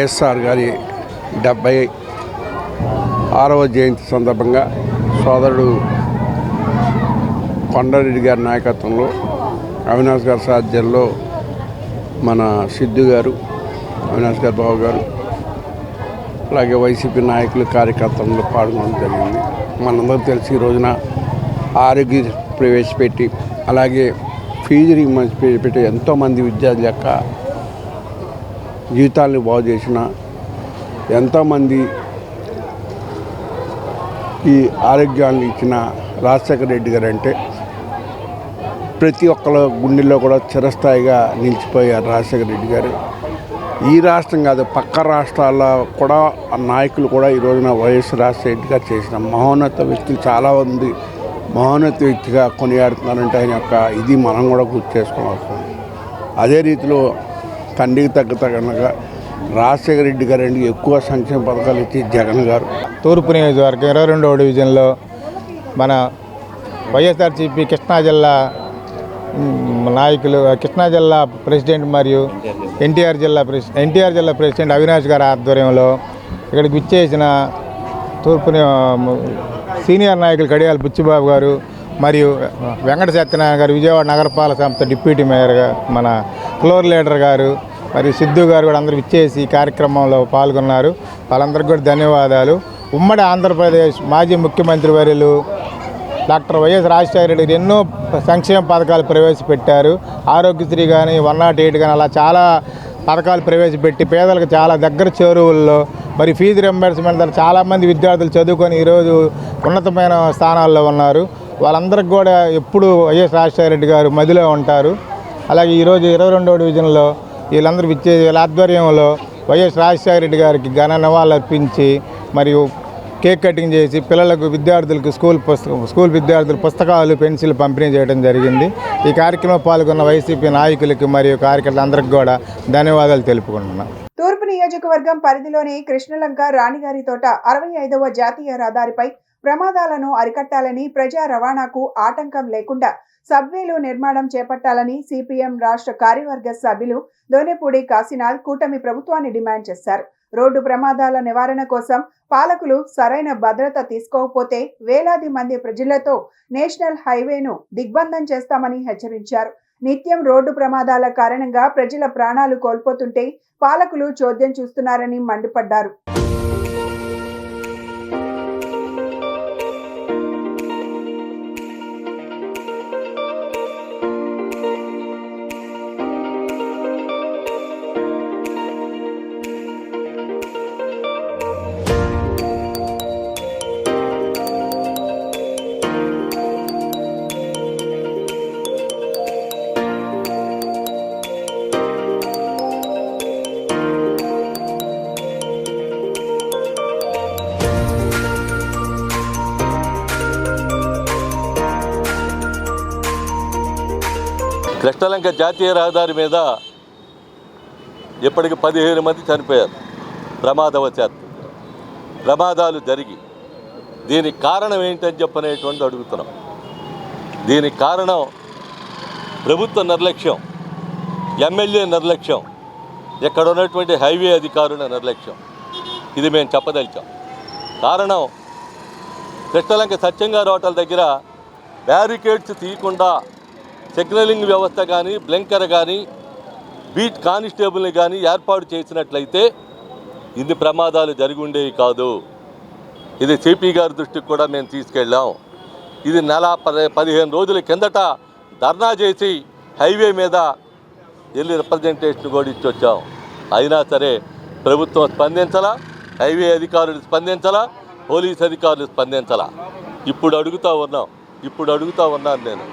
వైఎస్ఆర్ గారి 76వ జయంతి సందర్భంగా సోదరుడు కొండారెడ్డి గారి నాయకత్వంలో అవినాష్ గారి సాధ్యంలో మన సిద్ధు గారు, అవినాష్ గారి బాబు గారు, అలాగే వైసీపీ నాయకులు కార్యకర్తల్లో పాల్గొనడం జరిగింది. మనందరూ తెలిసి ఈ రోజున ఆరోగ్య ప్రవేశపెట్టి అలాగే ఫీజు రీయింబర్స్మెంట్ పెట్టి ఎంతోమంది విద్యార్థుల యొక్క జీవితాలను బాగు చేసిన ఎంతోమంది ఈ ఆరోగ్యాన్ని ఇచ్చిన రాజశేఖర రెడ్డి గారు అంటే ప్రతి ఒక్కళ్ళ గుండెల్లో కూడా చిరస్థాయిగా నిలిచిపోయారు రాజశేఖర రెడ్డి గారు. ఈ రాష్ట్రం కాదు, పక్క రాష్ట్రాల్లో కూడా నాయకులు కూడా ఈ రోజున వైఎస్ రాజశేఖర రెడ్డి గారు చేసిన మహోన్నత వ్యక్తులు చాలామంది మహోన్నత వ్యక్తిగా కొనియాడుతున్నారంటే ఆయన యొక్క ఇది మనం కూడా గుర్తు చేసుకోవాల్సింది. అదే రీతిలో తండ్రికి తగ్గగా రాజశేఖర రెడ్డి గారు అండి ఎక్కువ సంక్షేమ పథకాలు ఇచ్చి జగన్ గారు. తూర్పు నియోజకవర్గం 22వ డివిజన్లో మన వైఎస్ఆర్సీపీ కృష్ణా జిల్లా నాయకులు, కృష్ణా జిల్లా ప్రెసిడెంట్ మరియు ఎన్టీఆర్ జిల్లా ప్రెసిడెంట్ అవినాష్ గారి ఆధ్వర్యంలో ఇక్కడికి విచ్చేసిన తూర్పు సీనియర్ నాయకులు కడియాల బుచ్చిబాబు గారు మరియు వెంకట సత్యనారాయణ గారు, విజయవాడ నగరపాలక సంస్థ డిప్యూటీ మేయర్గా మన ఫ్లోర్ లీడర్ గారు మరియు సిద్ధు గారు కూడా అందరూ ఇచ్చేసి కార్యక్రమంలో పాల్గొన్నారు. వాళ్ళందరికీ కూడా ధన్యవాదాలు. ఉమ్మడి ఆంధ్రప్రదేశ్ మాజీ ముఖ్యమంత్రి వర్యులు డాక్టర్ వైఎస్ రాజశేఖర రెడ్డి ఎన్నో సంక్షేమ పథకాలు ప్రవేశపెట్టారు. ఆరోగ్యశ్రీ కానీ 108 కానీ అలా చాలా పథకాలు ప్రవేశపెట్టి పేదలకు చాలా దగ్గర చేరువల్లో మరి ఫీజు రింబర్స్మెంట్ ద్వారా చాలామంది విద్యార్థులు చదువుకొని ఈరోజు ఉన్నతమైన స్థానాల్లో ఉన్నారు. వాళ్ళందరికీ కూడా ఎప్పుడు వైఎస్ రాజశేఖర రెడ్డి గారు మదిలో ఉంటారు. అలాగే ఈరోజు 22వ డివిజన్లో వీళ్ళందరూ వీళ్ళ ఆధ్వర్యంలో వైఎస్ రాజశేఖర రెడ్డి గారికి ఘన నివాళులు అర్పించి మరియు కేక్ కటింగ్ చేసి పిల్లలకు విద్యార్థులకు స్కూల్ విద్యార్థులు పుస్తకాలు పెన్సిల్ పంపిణీ చేయడం జరిగింది. ఈ కార్యక్రమంలో పాల్గొన్న వైసీపీ నాయకులకి మరియు కార్యకర్తలందరికీ కూడా ధన్యవాదాలు తెలుపుకుంటున్నాను. తూర్పు నియోజకవర్గం పరిధిలోని కృష్ణలంక రాణిగారి తోట 65వ జాతీయ రహదారిపై ప్రమాదాలను అరికట్టాలని, ప్రజా రవాణాకు ఆటంకం లేకుండా సబ్వేలు నిర్మాణం చేపట్టాలని సిపిఎం రాష్ట్ర కార్యవర్గ సభ్యులు దోనేపూడి కాశీనాథ్ కూటమి ప్రభుత్వాన్ని డిమాండ్ చేశారు. రోడ్డు ప్రమాదాల నివారణ కోసం పాలకులు సరైన భద్రత తీసుకోకపోతే వేలాది మంది ప్రజలతో నేషనల్ హైవేను దిగ్బంధం చేస్తామని హెచ్చరించారు. నిత్యం రోడ్డు ప్రమాదాల కారణంగా ప్రజల ప్రాణాలు కోల్పోతుంటే పాలకులు చోద్యం చూస్తున్నారని మండిపడ్డారు. కృష్ణలంక జాతీయ రహదారి మీద ఇప్పటికి 15 మంది చనిపోయారు ప్రమాదవశాత్తు. ప్రమాదాలు జరిగి దీనికి కారణం ఏంటని చెప్పనేటువంటి అడుగుతున్నాం. దీనికి కారణం ప్రభుత్వ నిర్లక్ష్యం, ఎమ్మెల్యే నిర్లక్ష్యం, ఇక్కడ ఉన్నటువంటి హైవే అధికారుల నిర్లక్ష్యం. ఇది మేము చెప్పదలిచాం. కారణం కృష్ణలంక సత్యంగారు హోటల్ దగ్గర బ్యారికేడ్స్ తీయకుండా సిగ్నలింగ్ వ్యవస్థ కానీ, బ్లింకర్ కానీ, బీట్ కానిస్టేబుల్ని కానీ ఏర్పాటు చేసినట్లయితే ఇన్ని ప్రమాదాలు జరిగి ఉండేవి కాదు. ఇది సిపి గారి దృష్టికి కూడా మేము తీసుకెళ్ళాం. ఇది 15 రోజుల కిందట ధర్నా చేసి హైవే మీద వెళ్ళి రిప్రజెంటేషన్ కూడా ఇచ్చి వచ్చాం. అయినా సరే ప్రభుత్వం స్పందించలా, హైవే అధికారులు స్పందించలా, పోలీస్ అధికారులు స్పందించలా. ఇప్పుడు అడుగుతా ఉన్నాను నేను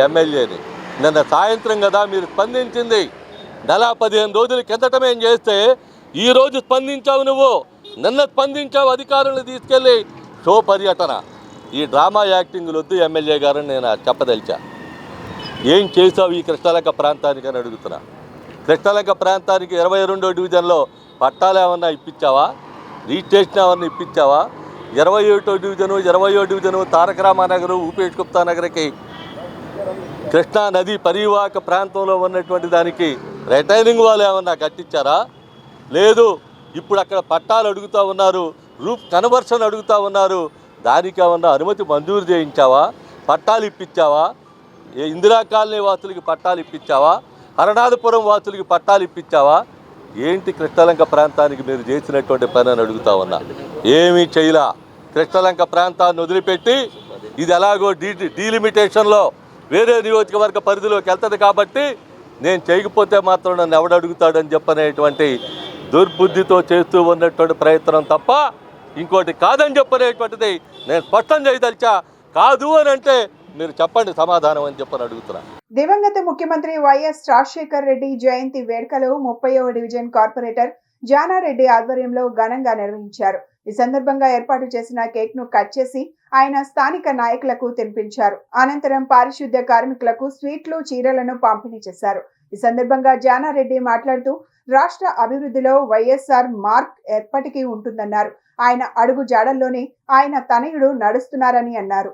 ఎమ్మెల్యేని. నిన్న సాయంత్రం కదా మీరు స్పందించింది. 15 రోజుల కిందట మేము చేస్తే ఈరోజు స్పందించావు నువ్వు. నిన్న స్పందించావు అధికారులను తీసుకెళ్ళి షో పర్యటన. ఈ డ్రామా యాక్టింగ్లు వద్దు ఎమ్మెల్యే గారని నేను చెప్పదలిచా. ఏం చేసావు ఈ కృష్ణలంక ప్రాంతానికి అని అడుగుతున్నా. కృష్ణలంక ప్రాంతానికి 22వ డివిజన్లో పట్టాలు ఏమన్నా ఇప్పించావా? రిజిస్ట్రేషన్ ఏమన్నా ఇప్పించావా? 21వ డివిజను, 20వ డివిజను, తారక రామానగర్, ఉపేష్ గుప్తా నగర్కి కృష్ణా నది పరివాహక ప్రాంతంలో ఉన్నటువంటి దానికి రిటైనింగ్ వాల్ ఏమన్నా కట్టించారా? లేదు. ఇప్పుడు అక్కడ పట్టాలు అడుగుతూ ఉన్నారు, రూప్ కన్వర్షన్ అడుగుతూ ఉన్నారు. దానికి ఏమన్నా అనుమతి మంజూరు చేయించావా? పట్టాలు ఇప్పించావా? ఇందిరా కాలనీ వాసులకి పట్టాలు ఇప్పించావా? హరనాథపురం వాసులకి పట్టాలు ఇప్పించావా? ఏంటి కృష్ణలంక ప్రాంతానికి మీరు చేసినటువంటి పని అని అడుగుతా ఉన్నా. ఏమీ చేయలా. కృష్ణలంక ప్రాంతాన్ని వదిలిపెట్టి ఇది ఎలాగో డీలిమిటేషన్లో వేరే నియోజకవర్గ పరిధిలోకి వెళ్తుంది కాబట్టి నేను చేయకపోతే మాత్రం నన్ను ఎవడు అడుగుతాడని చెప్పనేటువంటి దుర్బుద్ధితో చేస్తూ ఉన్నటువంటి ప్రయత్నం తప్ప ఇంకోటి కాదని చెప్పనేటువంటిది నేను స్పష్టం చేయదలిచా. కాదు అని అంటే మీరు చెప్పండి సమాధానం అని చెప్పని అడుగుతున్నా. దివంగత ముఖ్యమంత్రి వైఎస్ రాజశేఖర్ రెడ్డి జయంతి వేడుకలు 30వ డివిజన్ కార్పొరేటర్ జానారెడ్డి ఆధ్వర్యంలో ఘనంగా నిర్వహించారు. ఈ సందర్భంగా ఏర్పాటు చేసిన కేక్ ను కట్ చేసి ఆయన స్థానిక నాయకులకు తినిపించారు. అనంతరం పారిశుద్ధ్య కార్మికులకు స్వీట్లు, చీరలను పంపిణీ చేశారు. ఈ సందర్భంగా జానారెడ్డి మాట్లాడుతూ రాష్ట్ర అభివృద్ధిలో వైఎస్ఆర్ మార్క్ ఎప్పటికీ ఉంటుందన్నారు. ఆయన అడుగు జాడల్లోనే ఆయన తనయుడు నడుస్తున్నారని అన్నారు.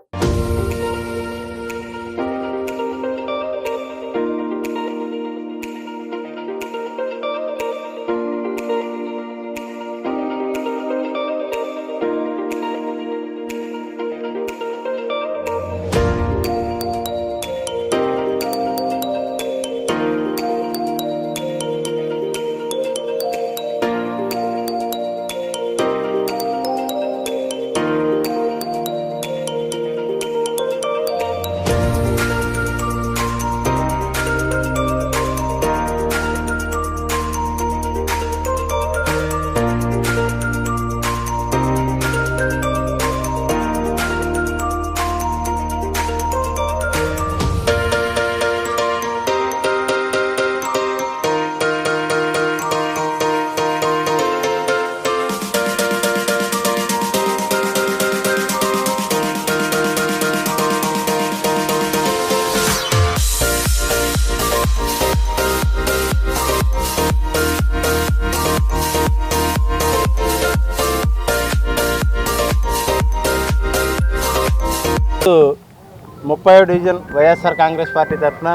ముప్పై డివిజన్ వైఎస్ఆర్ కాంగ్రెస్ పార్టీ తరఫున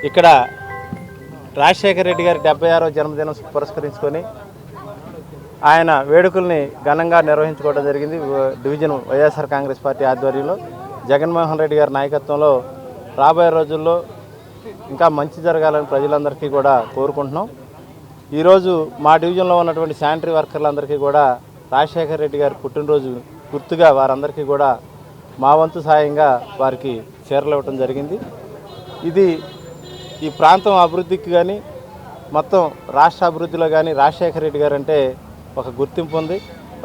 ఇక్కడ రాజశేఖర రెడ్డి గారి 76వ జన్మదినం పురస్కరించుకొని ఆయన వేడుకల్ని ఘనంగా నిర్వహించుకోవడం జరిగింది. డివిజన్ వైఎస్ఆర్ కాంగ్రెస్ పార్టీ ఆధ్వర్యంలో జగన్మోహన్ రెడ్డి గారి నాయకత్వంలో రాబోయే రోజుల్లో ఇంకా మంచి జరగాలని ప్రజలందరికీ కూడా కోరుకుంటున్నాం. ఈరోజు మా డివిజన్లో ఉన్నటువంటి శానిటరీ వర్కర్లందరికీ కూడా రాజశేఖర రెడ్డి గారి పుట్టినరోజు గుర్తుగా వారందరికీ కూడా మా వంతు సాయంగా వారికి చీరలు ఇవ్వటం జరిగింది. ఇది ఈ ప్రాంతం అభివృద్ధికి కానీ మొత్తం రాష్ట్ర అభివృద్ధిలో కానీ రాజశేఖర రెడ్డి గారు అంటే ఒక గుర్తింపు ఉంది.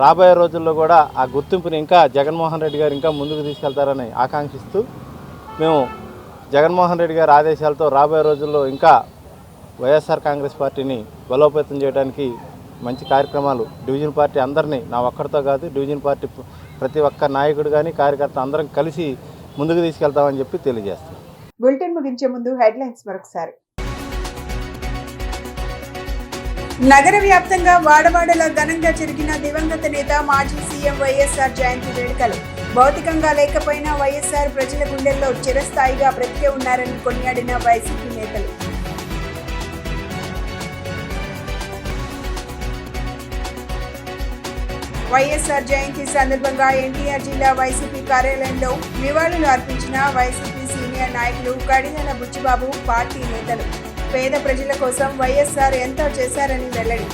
రాబోయే రోజుల్లో కూడా ఆ గుర్తింపుని ఇంకా జగన్మోహన్ రెడ్డి గారు ఇంకా ముందుకు తీసుకెళ్తారని ఆకాంక్షిస్తూ మేము జగన్మోహన్ రెడ్డి గారి ఆదేశాలతో రాబోయే రోజుల్లో ఇంకా వైఎస్ఆర్ కాంగ్రెస్ పార్టీని బలోపేతం చేయడానికి మంచి కార్యక్రమాలు డివిజన్ పార్టీ అందరినీ, నా ఒక్కడితో కాదు, డివిజన్ పార్టీ ప్రతి ఒక్క నాయకుడు కానీ కార్యకర్త అందరం కలిసి ముందుకు తీసుకెళ్తామని చెప్పి తెలియజేస్తాం. బులెటిన్ ముగించే ముందు హెడ్లైన్స్ మరొకసారి. నగర వ్యాప్తంగా వాడవాడల ఘనంగా జరిగిన దివంగత నేత మాజీ సీఎం వైఎస్ఆర్ జయంతి వేడుకలు. భౌతికంగా లేకపోయినా వైఎస్ఆర్ ప్రజల గుండెల్లో చిరస్థాయిగా బ్రతికే ఉన్నారని కొనియాడిన వైసీపీ నేతలు. వైఎస్ఆర్ జయంతి సందర్భంగా ఎన్టీఆర్ జిల్లా వైసీపీ కార్యాలయంలో నివాళులు అర్పించిన వైసీపీ సీనియర్ నాయకులు కడియాల బుచ్చిబాబు, పార్టీ నేతలు. పేద ప్రజల కోసం వైఎస్ఆర్ ఎంతో చేశారని వెల్లడి.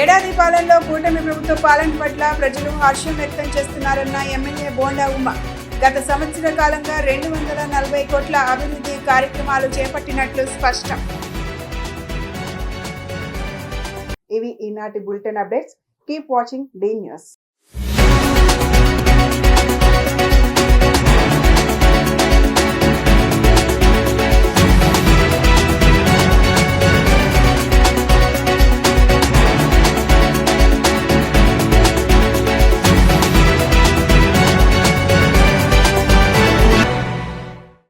ఏడాది పాలనలో కూటమి ప్రభుత్వ పాలన పట్ల ప్రజలు హర్షం వ్యక్తం చేస్తున్నారన్న ఎమ్మెల్యే బోండా ఉమ్మ. గత సంవత్సర కాలంగా 240 కోట్ల అభివృద్ధి కార్యక్రమాలు చేపట్టినట్లు స్పష్టం. ఇవి ఈనాటి bulletin updates. Keep watching the news.